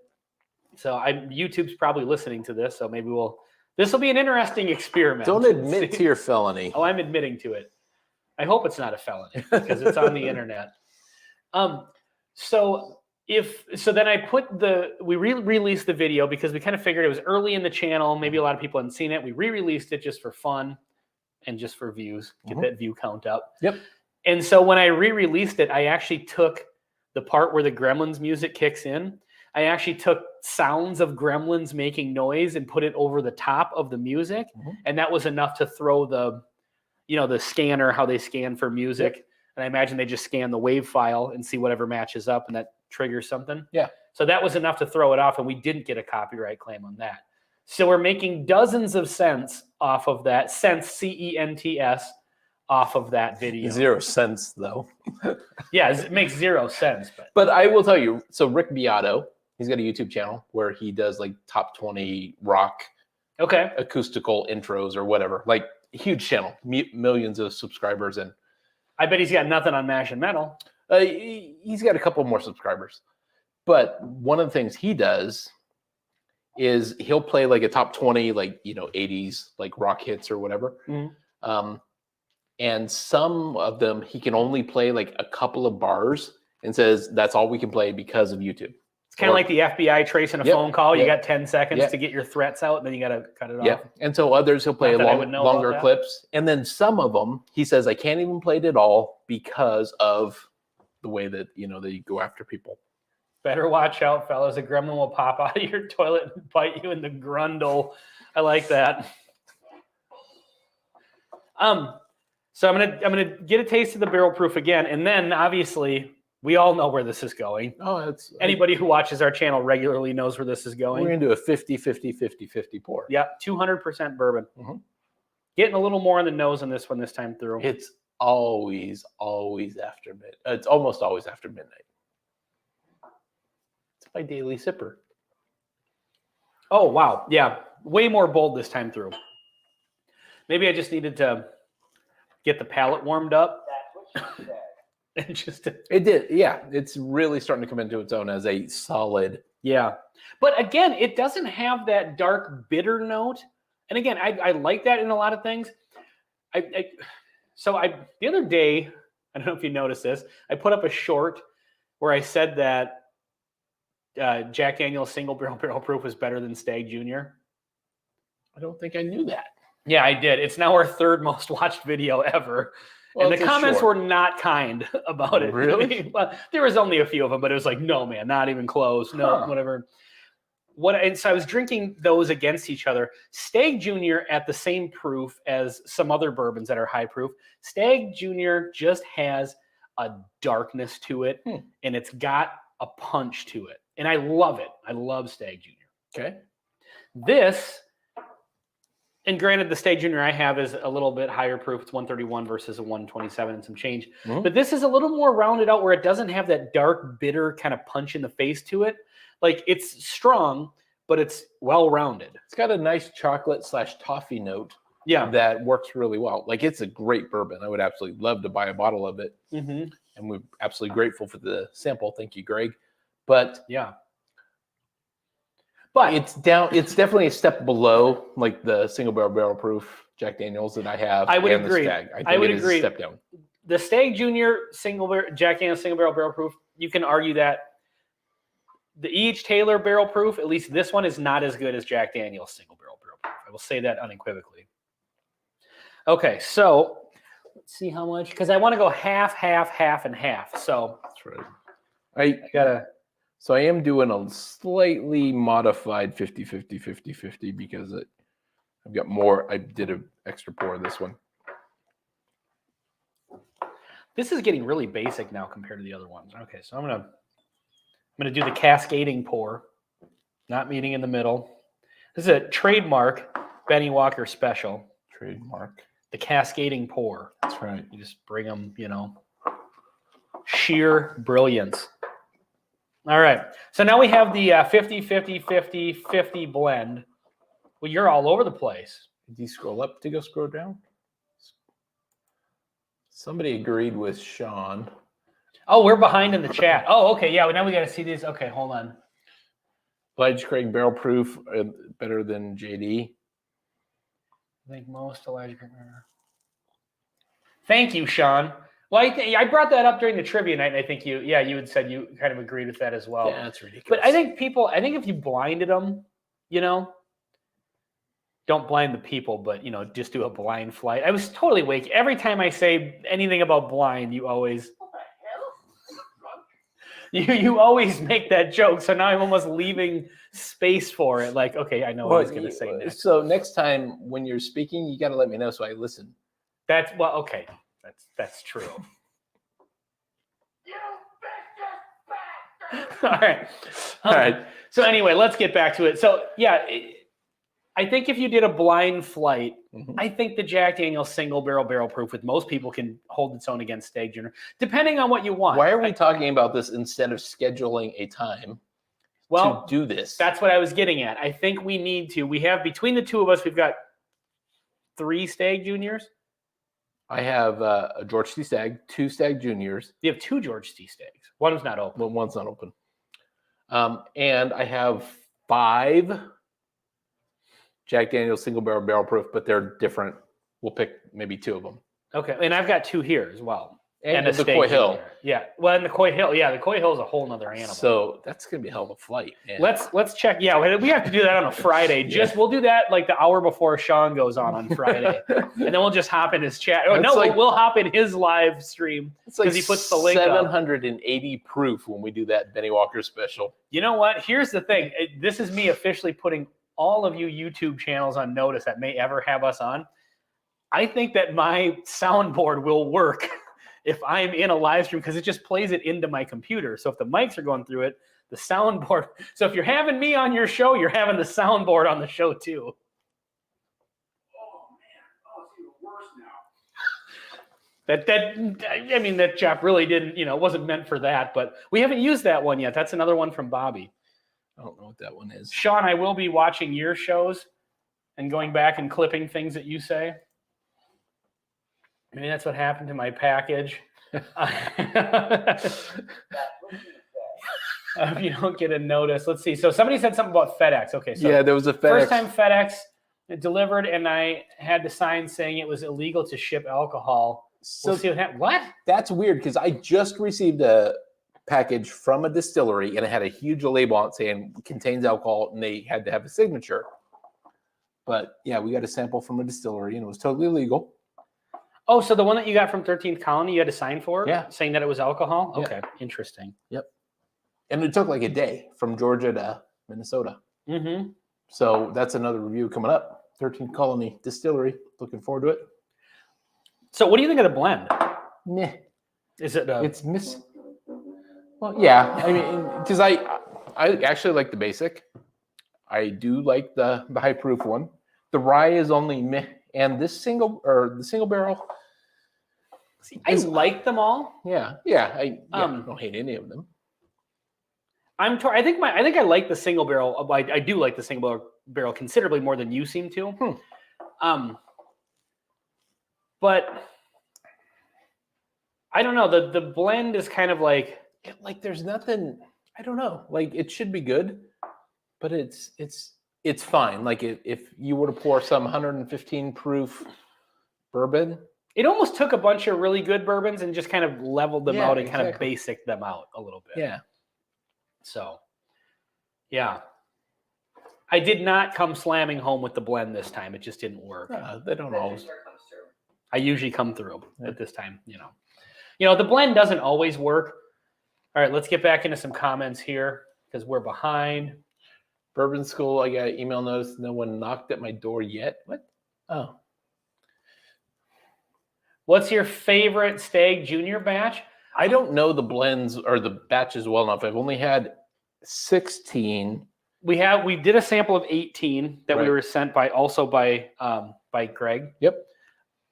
So YouTube's probably listening to this, so maybe this will be an interesting experiment. Don't admit to your felony. Oh, I'm admitting to it. I hope it's not a felony because it's on the internet. So then I we released the video because we kind of figured it was early in the channel. Maybe a lot of people hadn't seen it. We re-released it just for fun and just for views, get that view count up. Yep. And so when I re-released it, I actually took the part where the Gremlins music kicks in. I actually took sounds of gremlins making noise and put it over the top of the music. And that was enough to throw the scanner, how they scan for music. Yep. And I imagine they just scan the wave file and see whatever matches up, and that triggers something. Yeah. So that was enough to throw it off, and we didn't get a copyright claim on that. So we're making dozens of cents off of that, cents, C-E-N-T-S, off of that video. 0 cents though. Yeah, it makes 0 sense. But I will tell you, so Rick Beato, he's got a YouTube channel where he does like top 20 rock acoustical intros or whatever. Like, huge channel, millions of subscribers. And I bet he's got nothing on Mash and Metal. He's got a couple more subscribers. But one of the things he does is he'll play like a top 20, like, 80s, like rock hits or whatever. And some of them, he can only play like a couple of bars and says, that's all we can play because of YouTube. It's kind of like the FBI tracing a phone call. You got 10 seconds to get your threats out, and then you got to cut it off. Yeah. And so others, he'll play longer clips. And then some of them, he says, I can't even play it at all because of the way that, they go after people. Better watch out, fellas. A gremlin will pop out of your toilet and bite you in the grundle. I like that. So I'm gonna get a taste of the barrel proof again, and then obviously we all know where this is going. Oh, Anybody who watches our channel regularly knows where this is going. We're gonna do a 50-50-50-50 pour. Yeah, 200% bourbon. Getting a little more on the nose on this one this time through. It's always after midnight. It's almost always after midnight. It's my daily sipper. Oh wow, yeah, way more bold this time through. Maybe I just needed to get the palate warmed up. That's what she said. And just It did, yeah. It's really starting to come into its own as a solid. Yeah. But again, it doesn't have that dark bitter note. And again, I like that in a lot of things. So the other day, I don't know if you noticed this, I put up a short where I said that Jack Daniel's single barrel proof was better than Stag Junior. I don't think I knew that. Yeah, I did. It's now our third most watched video ever. Well, and the comments were not kind about it. Really? Well, there was only a few of them, but it was like, no, man, not even close. No, whatever. And so I was drinking those against each other. Stag Junior at the same proof as some other bourbons that are high proof. Stag Junior just has a darkness to it, and it's got a punch to it. And I love it. I love Stag Junior. Okay. This And granted, the Stag Junior I have is a little bit higher proof. It's 131 versus a 127 and some change. Mhm. But this is a little more rounded out where it doesn't have that dark, bitter kind of punch in the face to it. Like it's strong, but it's well rounded. It's got a nice chocolate / toffee note Yeah. that works really well. Like it's a great bourbon. I would absolutely love to buy a bottle of it. Mm-hmm. And we're absolutely grateful for the sample. Thank you, Greg. But Yeah. But it's definitely a step below like the single barrel proof Jack Daniels that I have. I would and agree. The Stag. I think I would it is agree. a step down. the Stag Junior Jack Daniel's single barrel proof, you can argue that the E.H. Taylor barrel proof, at least this one, is not as good as Jack Daniel's single barrel proof. I will say that unequivocally. Okay, so let's see how much, because I want to go half, and half. So That's right. I gotta. So I am doing a slightly modified 50-50 because I've got more. I did an extra pour of this one. This is getting really basic now compared to the other ones. Okay, so I'm gonna do the cascading pour, not meeting in the middle. This is a trademark Benny Walker special. Trademark. The cascading pour. That's right. You just bring them, sheer brilliance. All right. So now we have the 50 blend. Well, you're all over the place. Did you scroll up to go scroll down? Somebody agreed with Sean. Oh, we're behind in the chat. Oh, okay. Yeah. Now we got to see these. Okay, hold on. Elijah Craig barrel proof better than JD. I think most Elijah. Thank you, Sean. Well, I brought that up during the trivia night, and I think you had said you kind of agreed with that as well. Yeah, that's ridiculous. But I think if you blinded them, don't blind the people, but just do a blind flight. I was totally awake. Every time I say anything about blind, you always you always make that joke. So now I'm almost leaving space for it. Like, okay, I know what he's going to say next. So next time when you're speaking, you got to let me know so I listen. Okay. That's true. All right. All right. So anyway, let's get back to it. So yeah, I think if you did a blind flight, Mhm. I think the Jack Daniel's single barrel proof with most people can hold its own against Stag Junior, depending on what you want. Why are we talking about this instead of scheduling a time to do this? That's what I was getting at. I think we need to. We have, between the two of us, we've got 3 Stag Juniors. I have a George T. Stag, 2 Stag Juniors. You have 2 George T. Stags. One's not open. Well, one's not open. And I have 5 Jack Daniel's single barrel proof, but they're different. We'll pick maybe 2 of them. Okay, and I've got 2 here as well. And a the Stag Coy Hill. Junior. Yeah, well, and the Coy Hill. Yeah, the Coy Hill is a whole nother animal. So that's gonna be a hell of a flight. Man. Let's check. Yeah, we have to do that on a Friday. We'll do that like the hour before Sean goes on Friday, and then we'll just hop in his chat. Oh, That's no, like- we'll hop in his live stream It's like because he puts the link up. 780 proof when we do that Benny Walker special. You know what? Here's the thing. This is me officially putting all of you YouTube channels on notice that may ever have us on. I think that my soundboard will work if I'm in a live stream because it just plays it into my computer. So if the mics are going through it, the soundboard. So if you're having me on your show, you're having the soundboard on the show too. Oh man, oh, it's even worse now. That chap really didn't, wasn't meant for that, but we haven't used that one yet. That's another one from Bobby. I don't know what that one is. Sean, I will be watching your shows and going back and clipping things that you say. Maybe that's what happened to my package. If you don't get a notice, let's see. So somebody said something about FedEx. Okay, so Yeah, there was a FedEx. first time FedEx delivered, and I had to sign saying it was illegal to ship alcohol. So We'll see what happens. What? that's weird because I just received a package from a distillery and it had a huge label on it saying contains alcohol and they had to have a signature. But yeah, we got a sample from a distillery and it was totally legal. Oh, so the one that you got from 13th Colony, you had to sign for? Yeah. Saying that it was alcohol? Yeah. Okay, interesting. And it took like a day from Georgia to Minnesota. Mm-hmm. So that's another review coming up. 13th Colony Distillery. Looking forward to it. So what do you think of the blend? Meh. Is it It's Well, yeah. I mean, because I actually like the basic. I do like the high proof one. The rye is only meh, and the single barrel. I like them all. I Um, don't hate any of them. I'm torn. I think I like the single barrel. I do like the single barrel considerably more than you seem to. But I don't know. The blend is kind of like There's nothing. I don't know. Like it should be good, but it's fine. Like if you were to pour some 115 proof bourbon, it almost took a bunch of really good bourbons and just kind of leveled them Yeah, out and kind of exactly. basic them out a little bit. yeah. So, yeah. I did not come slamming home with the blend this time. It just didn't work. They don't always. comes through. I usually come through at this time, You know, the blend doesn't always work. All right, let's get back into some comments here because we're behind. Bourbon School. I got an email notice. No one knocked at my door yet. What? Oh, What's your favorite Stag Junior batch? I don't know the blends or the batches well enough. I've only had 16. We did a sample of 18 that we Right. were sent by Greg. Yep.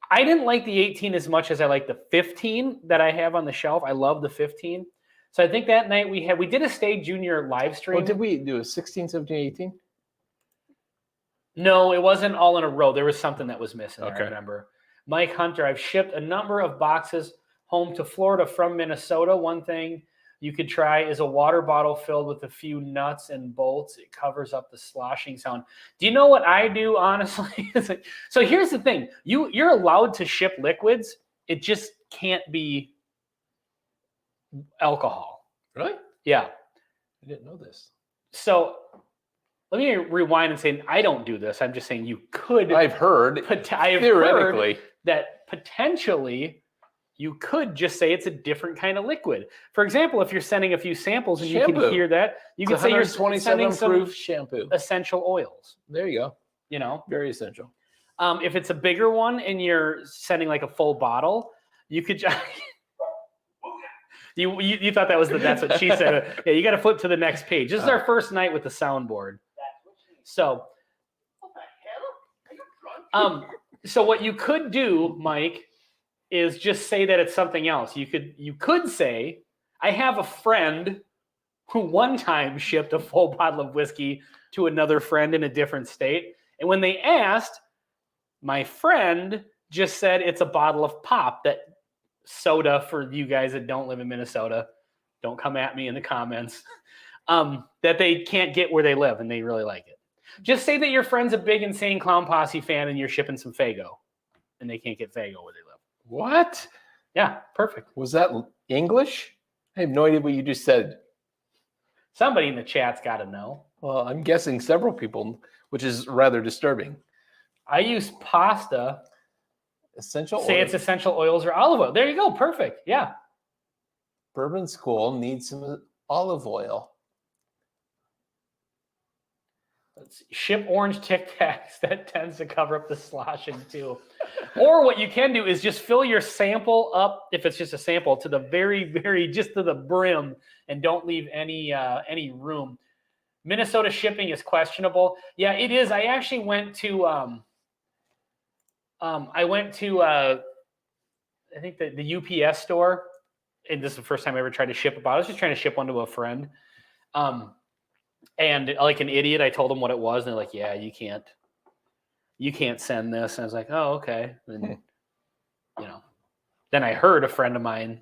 I didn't like the 18 as much as I like the 15 that I have on the shelf. I love the 15. So I think that night we did a Stag Junior live stream. What did we do? A 16, 17, 18? No, it wasn't all in a row. There was something that was missing. Okay. I remember. Mike Hunter, I've shipped a number of boxes home to Florida from Minnesota. One thing you could try is a water bottle filled with a few nuts and bolts. It covers up the sloshing sound. Do you know what I do, honestly? So here's the thing. You're allowed to ship liquids. It just can't be alcohol. Really? Yeah. I didn't know this. So let me rewind and say I don't do this. I'm just saying you could. I've heard I've theoretically. heard that potentially you could just say it's a different kind of liquid. For example, if you're sending a few samples and you Shampoo. can hear that, you It's can say you're 127 sending some proof shampoo. essential oils. There you go. You know, Very essential. if it's a bigger one and you're sending like a full bottle, you could just. You thought that's what she said. Yeah, you got to flip to the next page. This is our first night with the soundboard. That's what she So, What the hell? Are you drunk? so what you could do, Mike, is just say that it's something else. You could say, I have a friend who one time shipped a full bottle of whiskey to another friend in a different state. And when they asked, my friend just said it's a bottle of pop, that soda for you guys that don't live in Minnesota. Don't come at me in the comments. That they can't get where they live and they really like it. Just say that your friend's a big Insane Clown Posse fan and you're shipping some Faygo and they can't get Faygo where they live. What? Yeah, perfect. Was that English? I have no idea what you just said. Somebody in the chat's got to know. Well, I'm guessing several people, which is rather disturbing. I use pasta. Essential Say oil. it's essential oils or olive oil. There you go. Perfect. Yeah. Bourbon School needs some olive oil. Let's see. Ship orange Tic Tacs. That tends to cover up the sloshing too. Or what you can do is just fill your sample up, if it's just a sample, to the very, just to the brim and don't leave any room. Minnesota shipping is questionable. Yeah, it is. I actually went to I think the UPS store, and this is the first time I ever tried to ship a bottle. I was just trying to ship one to a friend. And like an idiot, I told them what it was, and they're like, "Yeah, you can't send this." And I was like, "Oh, okay." And then I heard a friend of mine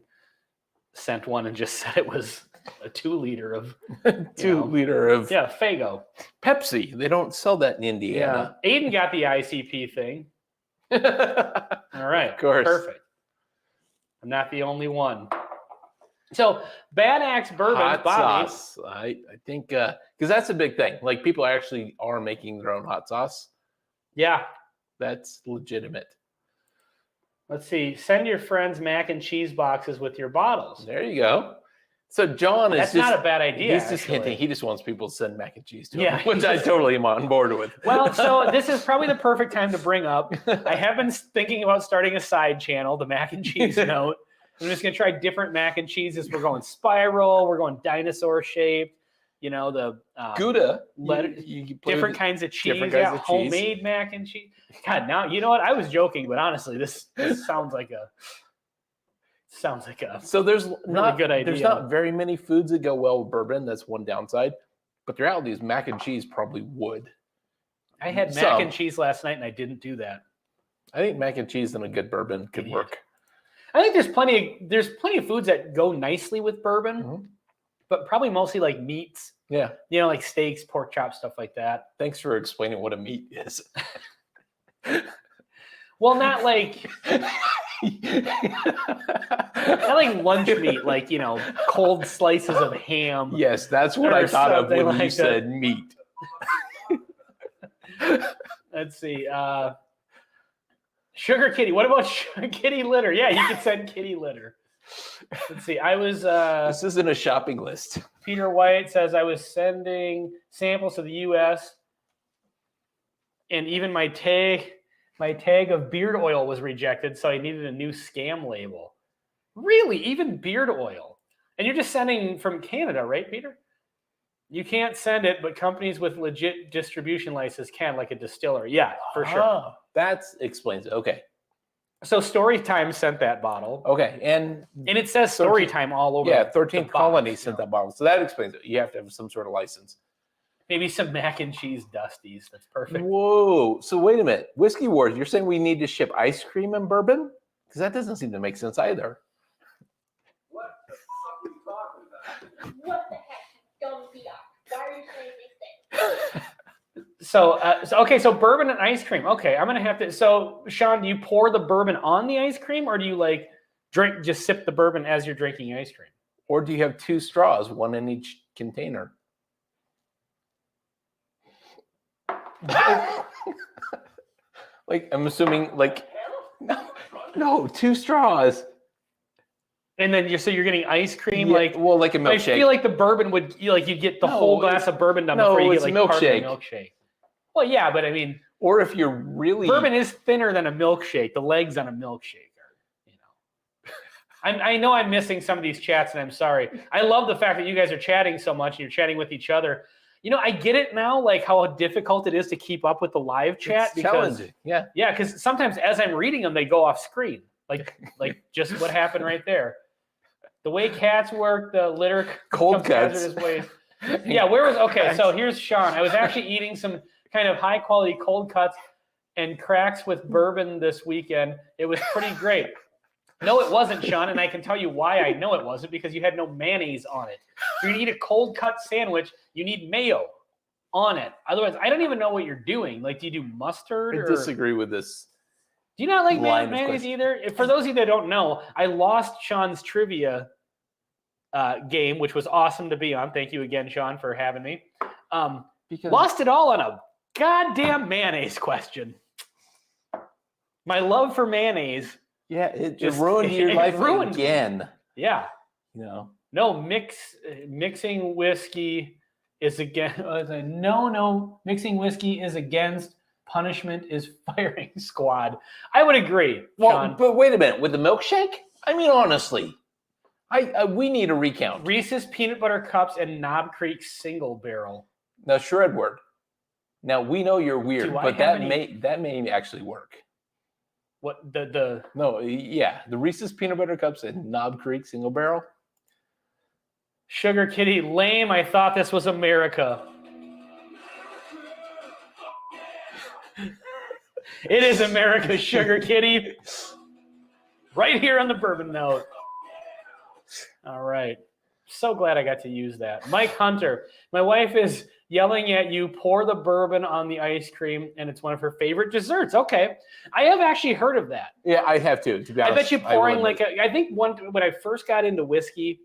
sent one and just said it was a 2-liter of 2-liter of Faygo. Pepsi. They don't sell that in Indiana. Aiden got the ICP thing. All right, Of course. perfect. I'm not the only one. So Bad Axe Bourbon, Hot Bobby. sauce. I think because that's a big thing. Like people actually are making their own hot sauce. Yeah. That's legitimate. Let's see. Send your friends mac and cheese boxes with your bottles. There you go. So John is That's just not a bad idea. he's just actually. hinting. He just wants people to send mac and cheese to him, Yeah, which I totally am on board with. Well, so this is probably the perfect time to bring up. I have been thinking about starting a side channel, the mac and cheese note. I'm just going to try different mac and cheeses. We're going spiral. We're going dinosaur shaped. You know, the Gouda. Let- you play different with kinds of cheese. different Yeah, kinds of cheese. homemade mac and cheese. God, now you know what? I was joking, but honestly, this sounds like a So there's not good There's idea. not very many foods that go well with bourbon. That's one downside. But the reality is mac and cheese probably would. I had mac Some. and cheese last night and I didn't do that. I think mac and cheese and a good bourbon could Idiot. work. I think there's plenty of foods that go nicely with bourbon, Mhm. but probably mostly like meats, Yeah. you know, like steaks, pork chops, stuff like that. Thanks for explaining what a meat is. Well, not like lunch meat, like, you know, cold slices of ham. Yes, that's what I Or thought of something when you like that. said meat. Let's see. Sugar Kitty. What about kitty litter? Yeah, you can send kitty litter. Let's see. I was This isn't a shopping list. Peter White says I was sending samples to the U.S. and even my tag of beard oil was rejected, so I needed a new scam label. Really, even beard oil? And you're just sending from Canada, right, Peter? You can't send it, but companies with legit distribution license can, like a distiller. Yeah, for sure. Ah, that explains it. Okay. So Storytime sent that bottle, Okay. And and it says 13 Storytime all over. yeah, the 13th box, Colony you sent know. that bottle. So that explains it. You have to have some sort of license. Maybe some mac and cheese dusties. That's perfect. Whoa. So wait a minute. Whiskey Wars, you're saying we need to ship ice cream and bourbon? Because that doesn't seem to make sense either. What the fuck are you talking about? What the heck, you dumb Biatch? Why are you saying these things? So bourbon and ice cream. Okay, I'm gonna have to. So Sean, do you pour the bourbon on the ice cream, or do you like just sip the bourbon as you're drinking ice cream? Or do you have two straws, one in each container? Like, I'm assuming, like, no, two straws. And then you're getting ice cream, Yeah, like well, like a I milkshake. feel like the bourbon would you'd get the No, whole glass of bourbon done no, before you it's get like part of the milkshake. milkshake. Well, yeah, but I mean, Or if you're really bourbon is thinner than a milkshake. The legs on a milkshake are, you know. I know I'm missing some of these chats, and I'm sorry. I love the fact that you guys are chatting so much and you're chatting with each other. You know, I get it now, like how difficult it is to keep up with the live chat it's because challenging. Yeah. yeah, because sometimes as I'm reading them, they go off screen, like just what happened right there. The way cats work, the litter Cold comes cuts. hazardous ways. Yeah, where was okay? So here's Sean. I was actually eating some kind of high quality cold cuts and cracks with bourbon this weekend. It was pretty great. No, it wasn't, Sean, and I can tell you why I know it wasn't, because you had no mayonnaise on it. If you're gonna eat a cold cut sandwich, you need mayo on it. Otherwise, I don't even know what you're doing. Like, do you do mustard? I Or disagree with this. do you not like line of mayonnaise question. either? For those of you that don't know, I lost Sean's trivia game, which was awesome to be on. Thank you again, Sean, for having me. Because Lost it all on a goddamn mayonnaise question. My love for mayonnaise, yeah, it Just- ruined your it life ruined- again. yeah. You know. No, mixing whiskey is against. Mixing whiskey is against. Punishment is firing squad. I would agree, Well, Sean. but wait a minute. With the milkshake? I mean, honestly, we need a recount. Reese's peanut butter cups and Knob Creek single barrel. Now, Shredward. Now we know you're weird, Do I but have that may actually work. What the No, yeah, the Reese's peanut butter cups and Knob Creek single barrel. Sugar Kitty lame? I thought this was America. It is America, Sugar Kitty. Right here on the bourbon note. All right. So glad I got to use that. Mike Hunter, my wife is yelling at you, pour the bourbon on the ice cream, and it's one of her favorite desserts. Okay. I have actually heard of that. Yeah, I have to be I honest. bet you will pouring admit. I think when I first got into whiskey,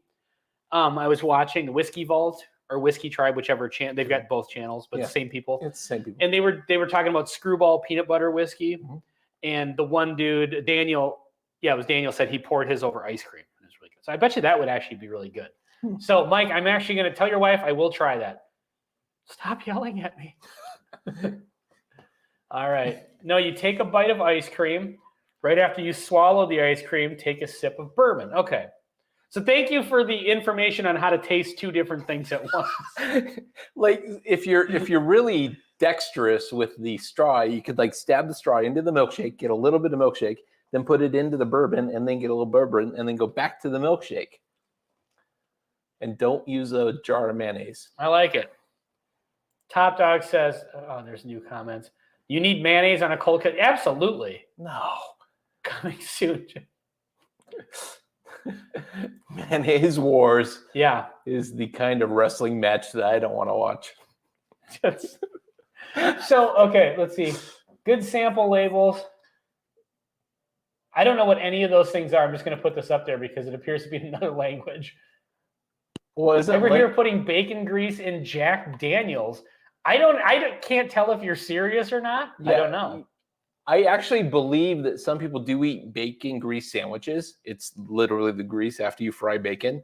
I was watching the Whiskey Vault or Whiskey Tribe, whichever channel. They've got both channels, but Yeah. the same people. It's the same people. And they were talking about Screwball peanut butter whiskey, Mhm. and the one dude, Daniel, it was Daniel, said he poured his over ice cream. It was really good. So I bet you that would actually be really good. Hmm. So Mike, I'm actually going to tell your wife I will try that. Stop yelling at me. All right. No, you take a bite of ice cream. Right after you swallow the ice cream, take a sip of bourbon. Okay. So thank you for the information on how to taste two different things at once. Like if you're really dexterous with the straw, you could like stab the straw into the milkshake, get a little bit of milkshake, then put it into the bourbon, and then get a little bourbon, and then go back to the milkshake. And don't use a jar of mayonnaise. I like it. Top Dog says, oh, there's new comments. You need mayonnaise on a cold cut? Absolutely. No. Coming soon. Mayonnaise Wars Yeah. is the kind of wrestling match that I don't want to watch. So, okay, let's see. Good sample labels. I don't know what any of those things are. I'm just going to put this up there because it appears to be another language. Well, is it Over like- here putting bacon grease in Jack Daniels. I can't tell if you're serious or not. I Yeah, don't know. I actually believe that some people do eat bacon grease sandwiches. It's literally the grease after you fry bacon.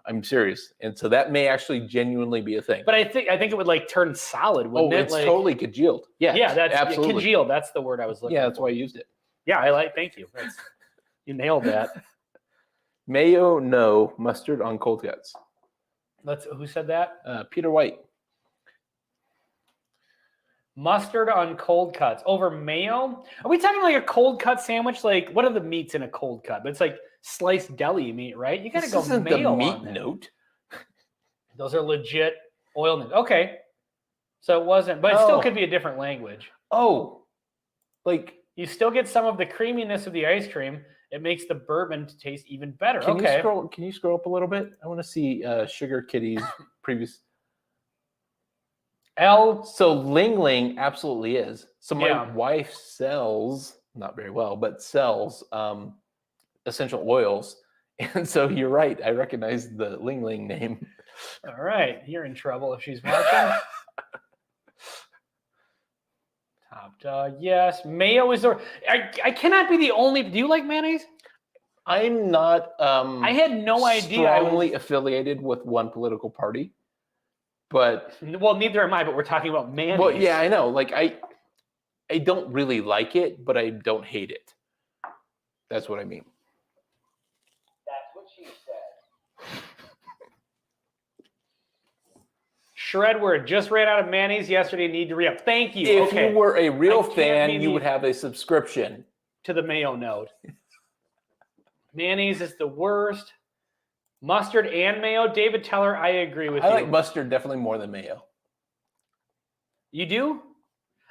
I'm serious. And so that may actually genuinely be a thing. But I think it would like turn solid, oh, wouldn't it? it's Like, totally congealed. Yeah, yeah, that's absolutely. congealed. That's the word I was looking Yeah, that's for. why I used it. Yeah, thank you. You nailed that. Mayo, no. Mustard on cold cuts. Who said that? Peter White. Mustard on cold cuts over mayo. Are we talking like a cold cut sandwich? Like, what are the meats in a cold cut? But it's like sliced deli meat, right? You got to This go isn't mayo the meat on that. note. Those are legit oil notes. Okay, so it wasn't, but it still Oh. could be a different language. Oh, like You still get some of the creaminess of the ice cream. It makes the bourbon taste even better. Can Okay. you scroll up a little bit? I want to see Sugar Kitty's previous. So Ling Ling absolutely is. So my Yeah. wife sells, not very well, but sells essential oils. And so you're right. I recognize the Ling Ling name. All right, you're in trouble if she's watching. Top Dog, yes. Mayo is there. I cannot be the only. Do you like mayonnaise? I'm not I had no idea. I strongly affiliated with one political party. But Well, neither am I, but we're talking about mayonnaise. well, yeah, I know. Like I don't really like it, but I don't hate it. That's what I mean. That's what she said. Shredword just ran out of mayonnaise yesterday. Need to re-up. Thank you. If Okay. you were a real I can't fan, be you the- would have a subscription. To the mayo node. Mayonnaise is the worst. Mustard and mayo. David Teller, I agree with I you. like mustard definitely more than mayo. You do?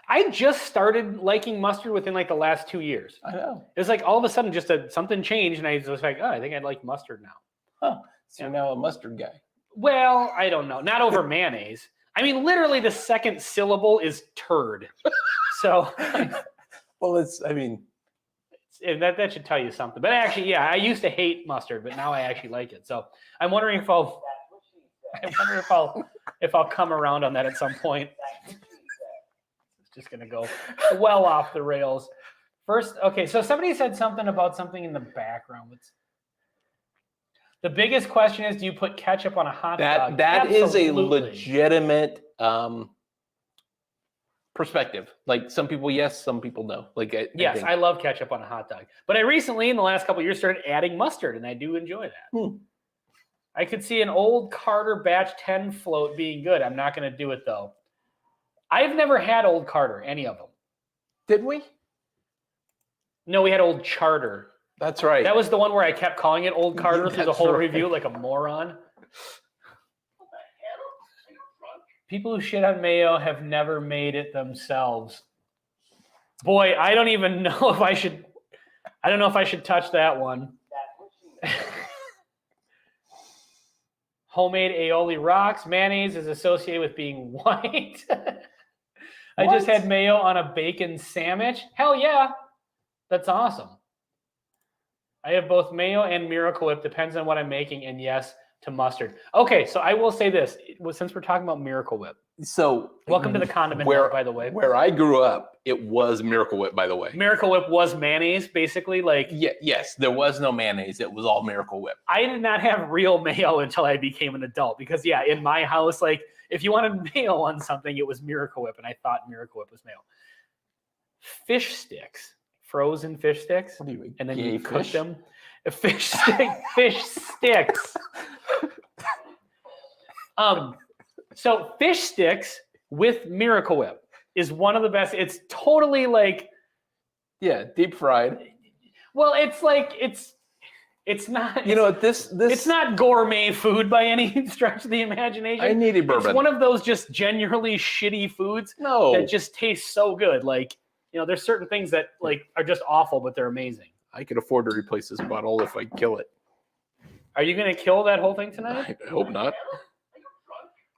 I just started liking mustard within like the last 2 years. I know. It was like all of a sudden just something changed, and I was like, oh, I think I'd like mustard now. Huh. So Yeah. you're now a mustard guy. Well, I don't know. Not over mayonnaise. I mean, literally the second syllable is turd. So Well, and that should tell you something. But actually, yeah, I used to hate mustard, but now I actually like it. So I'm wondering if I'll That's what she said. I wonder if I'll come around on that at some point. That's what she said. It's just gonna go well off the rails. First, okay, so somebody said something about something in the background. The biggest question is, do you put ketchup on a hot dog? that is a Absolutely. legitimate perspective. Like some people yes, some people no. Like Yes, think- I love ketchup on a hot dog. But I recently, in the last couple of years, started adding mustard, and I do enjoy that. Hmm. I could see an old Carter Batch 10 float being good. I'm not going to do it, though. I've never had Old Carter, any of them. Did we? No, we had Old Charter. That's right. That was the one where I kept calling it Old Carter through the That's whole right. review like a moron. What the hell? Are you drunk? People who shit on mayo have never made it themselves. Boy, I don't even know if I should. I don't know if I should touch that one. That's what she said. Homemade aioli rocks. Mayonnaise is associated with being white. I just What? had mayo on a bacon sandwich. Hell yeah. That's awesome. I have both mayo and Miracle Whip. Depends on what I'm making. And yes, to mustard. Okay, so I will say this. Since we're talking about Miracle Whip. So Welcome to the condiment where, note, by the way. Where I grew up, it was Miracle Whip, by the way. Miracle Whip was mayonnaise, basically. Like, Yes, there was no mayonnaise. It was all Miracle Whip. I did not have real mayo until I became an adult because, yeah, in my house, like, if you wanted mayo on something, it was Miracle Whip, and I thought Miracle Whip was mayo. Fish sticks frozen fish sticks, What do you and then gay you cook fish? them. Fish sticks. So fish sticks with Miracle Whip is one of the best. It's totally like, Yeah, deep fried. well, it's like it's not. You know what? This It's not gourmet food by any stretch of the imagination. I need a It's bourbon. one of those just genuinely shitty foods No, that just taste so good. Like, there's certain things that like are just awful, but they're amazing. I could afford to replace this bottle if I kill it. Are you going to kill that whole thing tonight? I hope not.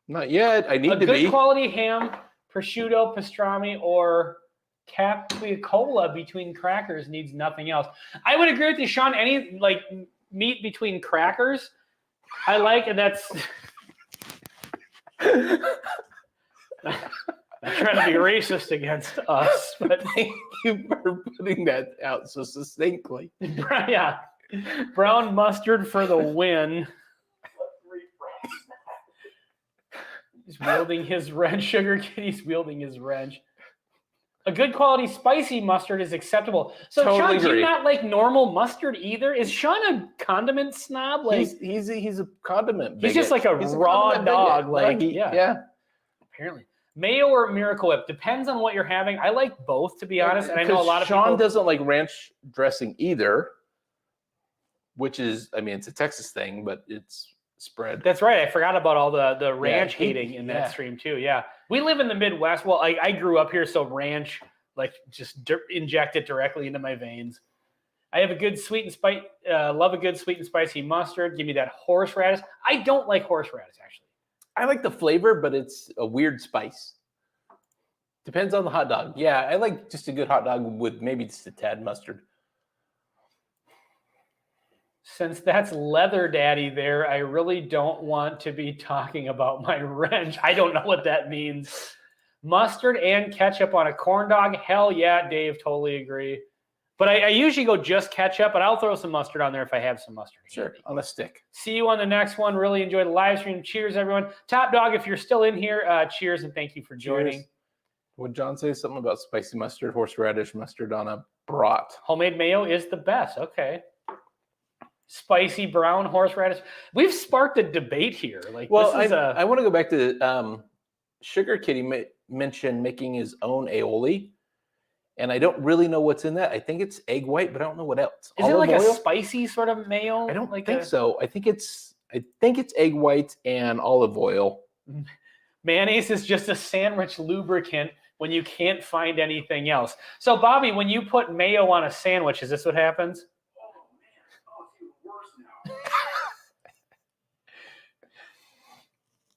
Not yet. I A need to good be. quality ham, prosciutto, pastrami, or capicola between crackers needs nothing else. I would agree with you, Sean. Any like meat between crackers, I like, and that's not trying to be racist against us, but Thank you for putting that out so succinctly. yeah, brown mustard for the win. He's wielding his wrench. Sugar Kitty's wielding his wrench. A good quality spicy mustard is acceptable. So, Totally Sean, do you agree. not like normal mustard either? Is Sean a condiment snob? Like, He's a condiment. He's bigot. just like a He's raw condiment dog, bigot. like, He- yeah. yeah. apparently. Mayo or Miracle Whip depends on what you're having. I like both, to be honest. And I know a lot of Sean people. doesn't like ranch dressing either, which is, I mean, it's a Texas thing, but it's spread. That's right. I forgot about all the ranch he- hating in yeah. that stream too. Yeah, we live in the Midwest. Well, I grew up here, so ranch like just inject it directly into my veins. I have a good sweet and spicy. Love a good sweet and spicy mustard. Give me that horseradish. I don't like horseradish actually. I like the flavor, but it's a weird spice. Depends on the hot dog. Yeah, I like just a good hot dog with maybe just a tad mustard. Since that's Leather Daddy there, I really don't want to be talking about my wrench. I don't know what that means. Mustard and ketchup on a corn dog? Hell yeah, Dave, totally agree. But I usually go just ketchup, but I'll throw some mustard on there if I have some mustard. Sure, handy. on a stick. See you on the next one. Really enjoyed the live stream. Cheers, everyone. Top Dog, if you're still in here, cheers and thank you for joining. Cheers. Would John say something about spicy mustard, horseradish mustard on a brat? Homemade mayo is the best. Okay. Spicy brown horseradish. We've sparked a debate here. Like, Well, this is I want to go back to Sugar Kitty mentioned making his own aioli, and I don't really know what's in that. I think it's egg white, but I don't know what else. Is it Olive like oil? a spicy sort of mayo? I don't like think so. I think it's egg white and olive oil. Mayonnaise is just a sandwich lubricant when you can't find anything else. So, Bobby, when you put mayo on a sandwich, is this what happens?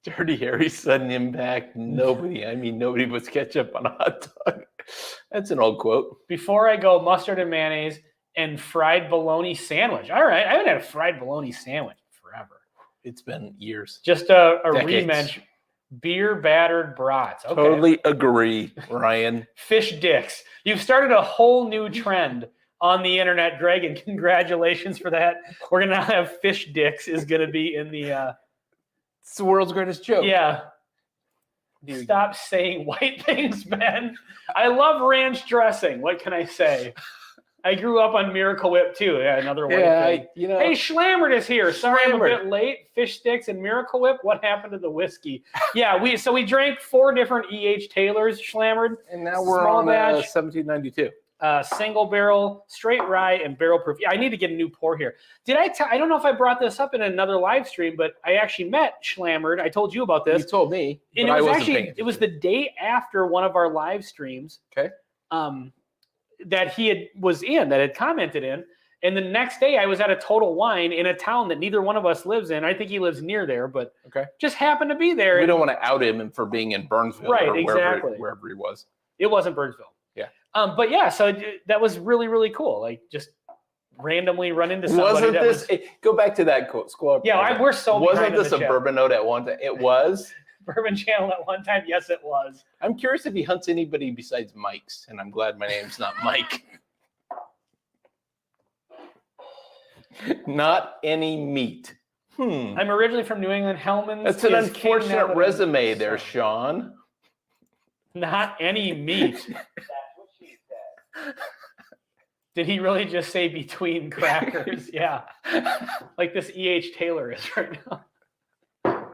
Dirty Harry sudden impact. Nobody puts ketchup on a hot dog. That's an old quote. Before I go, mustard and mayonnaise and fried bologna sandwich. All right, I haven't had a fried bologna sandwich in forever. It's been years. Just a Decades. rematch. Beer battered brats. Okay. Totally agree, Ryan. Fish dicks. You've started a whole new trend on the internet, Greg, and congratulations for that. We're gonna have fish dicks is gonna be in the It's the world's greatest joke. yeah. Dude. Stop saying white things, Ben. I love ranch dressing. What can I say? I grew up on Miracle Whip too. Yeah, another white thing. Hey, Schlammert is here. Sorry I'm a Schlammert. bit late. Fish sticks and Miracle Whip. What happened to the whiskey? Yeah, we drank 4 different E.H. Taylors, Schlammert. and now we're small on batch. 1792. Single barrel, straight rye, and barrel proof. Yeah, I need to get a new pour here. I don't know if I brought this up in another live stream, but I actually met Schlammert. I told you about You this. told me, And but I it was wasn't actually paying it was the day after one of our live streams. Okay. That he was that had commented in. And the next day I was at a Total Wine in a town that neither one of us lives in. I think he lives near there, but Okay. just happened to be there. We And don't want to out him for being in Burnsville, Right, or exactly. wherever he was. It wasn't Burnsville. Yeah. But yeah, so that was really, really cool. Like just randomly run into somebody. Wasn't that this? was, Go back to that quote. Scroll up. yeah, we're so Wasn't behind in this the a chat. bourbon note at one time? It was. Bourbon Channel at one time? Yes, it was. I'm curious if he hunts anybody besides Mike's, and I'm glad my name's not Mike. Not any meat. I'm originally from New England. Hellman's. That's an is king now unfortunate that I'm- resume there, Sean. Not any meat. That's what she said. Did he really just say between crackers? Yeah. Like this E.H. Taylor is right now.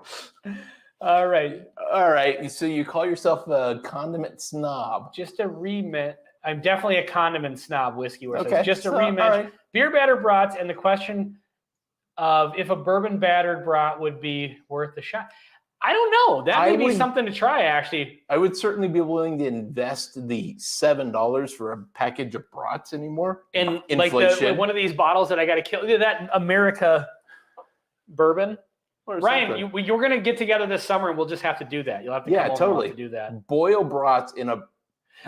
All right. All right. So you call yourself a condiment snob. Just a rematch. I'm definitely a condiment snob, Whiskey War. Okay. Just a so, rematch. all right. Beer battered brats, and the question of if a bourbon battered brat would be worth a shot. I don't know. That may be something to try, actually. I would certainly be willing to invest the $7 for a package of brats anymore. And inflation. like one of these bottles that I got to kill. That America bourbon. Or Ryan, something. you're going to get together this summer, and we'll just have to do that. You'll have to come over totally to do that. Boil brats in a.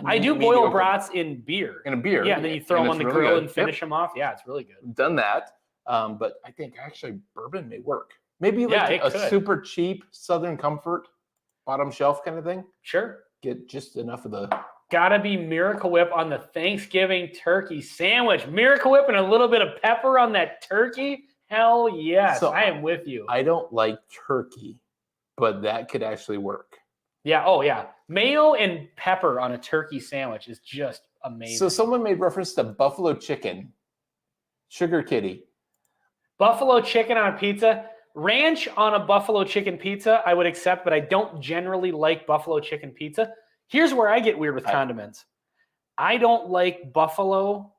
I do boil mediocre- brats in beer. in a beer. Yeah, and then you throw them on it's the really grill good. and finish them off. Yeah, it's really good. Yep, done that. But I think actually bourbon may work. Maybe Yeah, like it a could. super cheap Southern Comfort bottom shelf kind of thing. Sure. Get just enough of the. Gotta be Miracle Whip on the Thanksgiving turkey sandwich. Miracle Whip and a little bit of pepper on that turkey. Hell yes, So, I am with you. I don't like turkey, but that could actually work. Yeah. Oh yeah. Mayo and pepper on a turkey sandwich is just amazing. So someone made reference to buffalo chicken, sugar kitty. Buffalo chicken on a pizza. Ranch on a buffalo chicken pizza, I would accept, but I don't generally like buffalo chicken pizza. Here's where I get weird with condiments. I don't like buffalo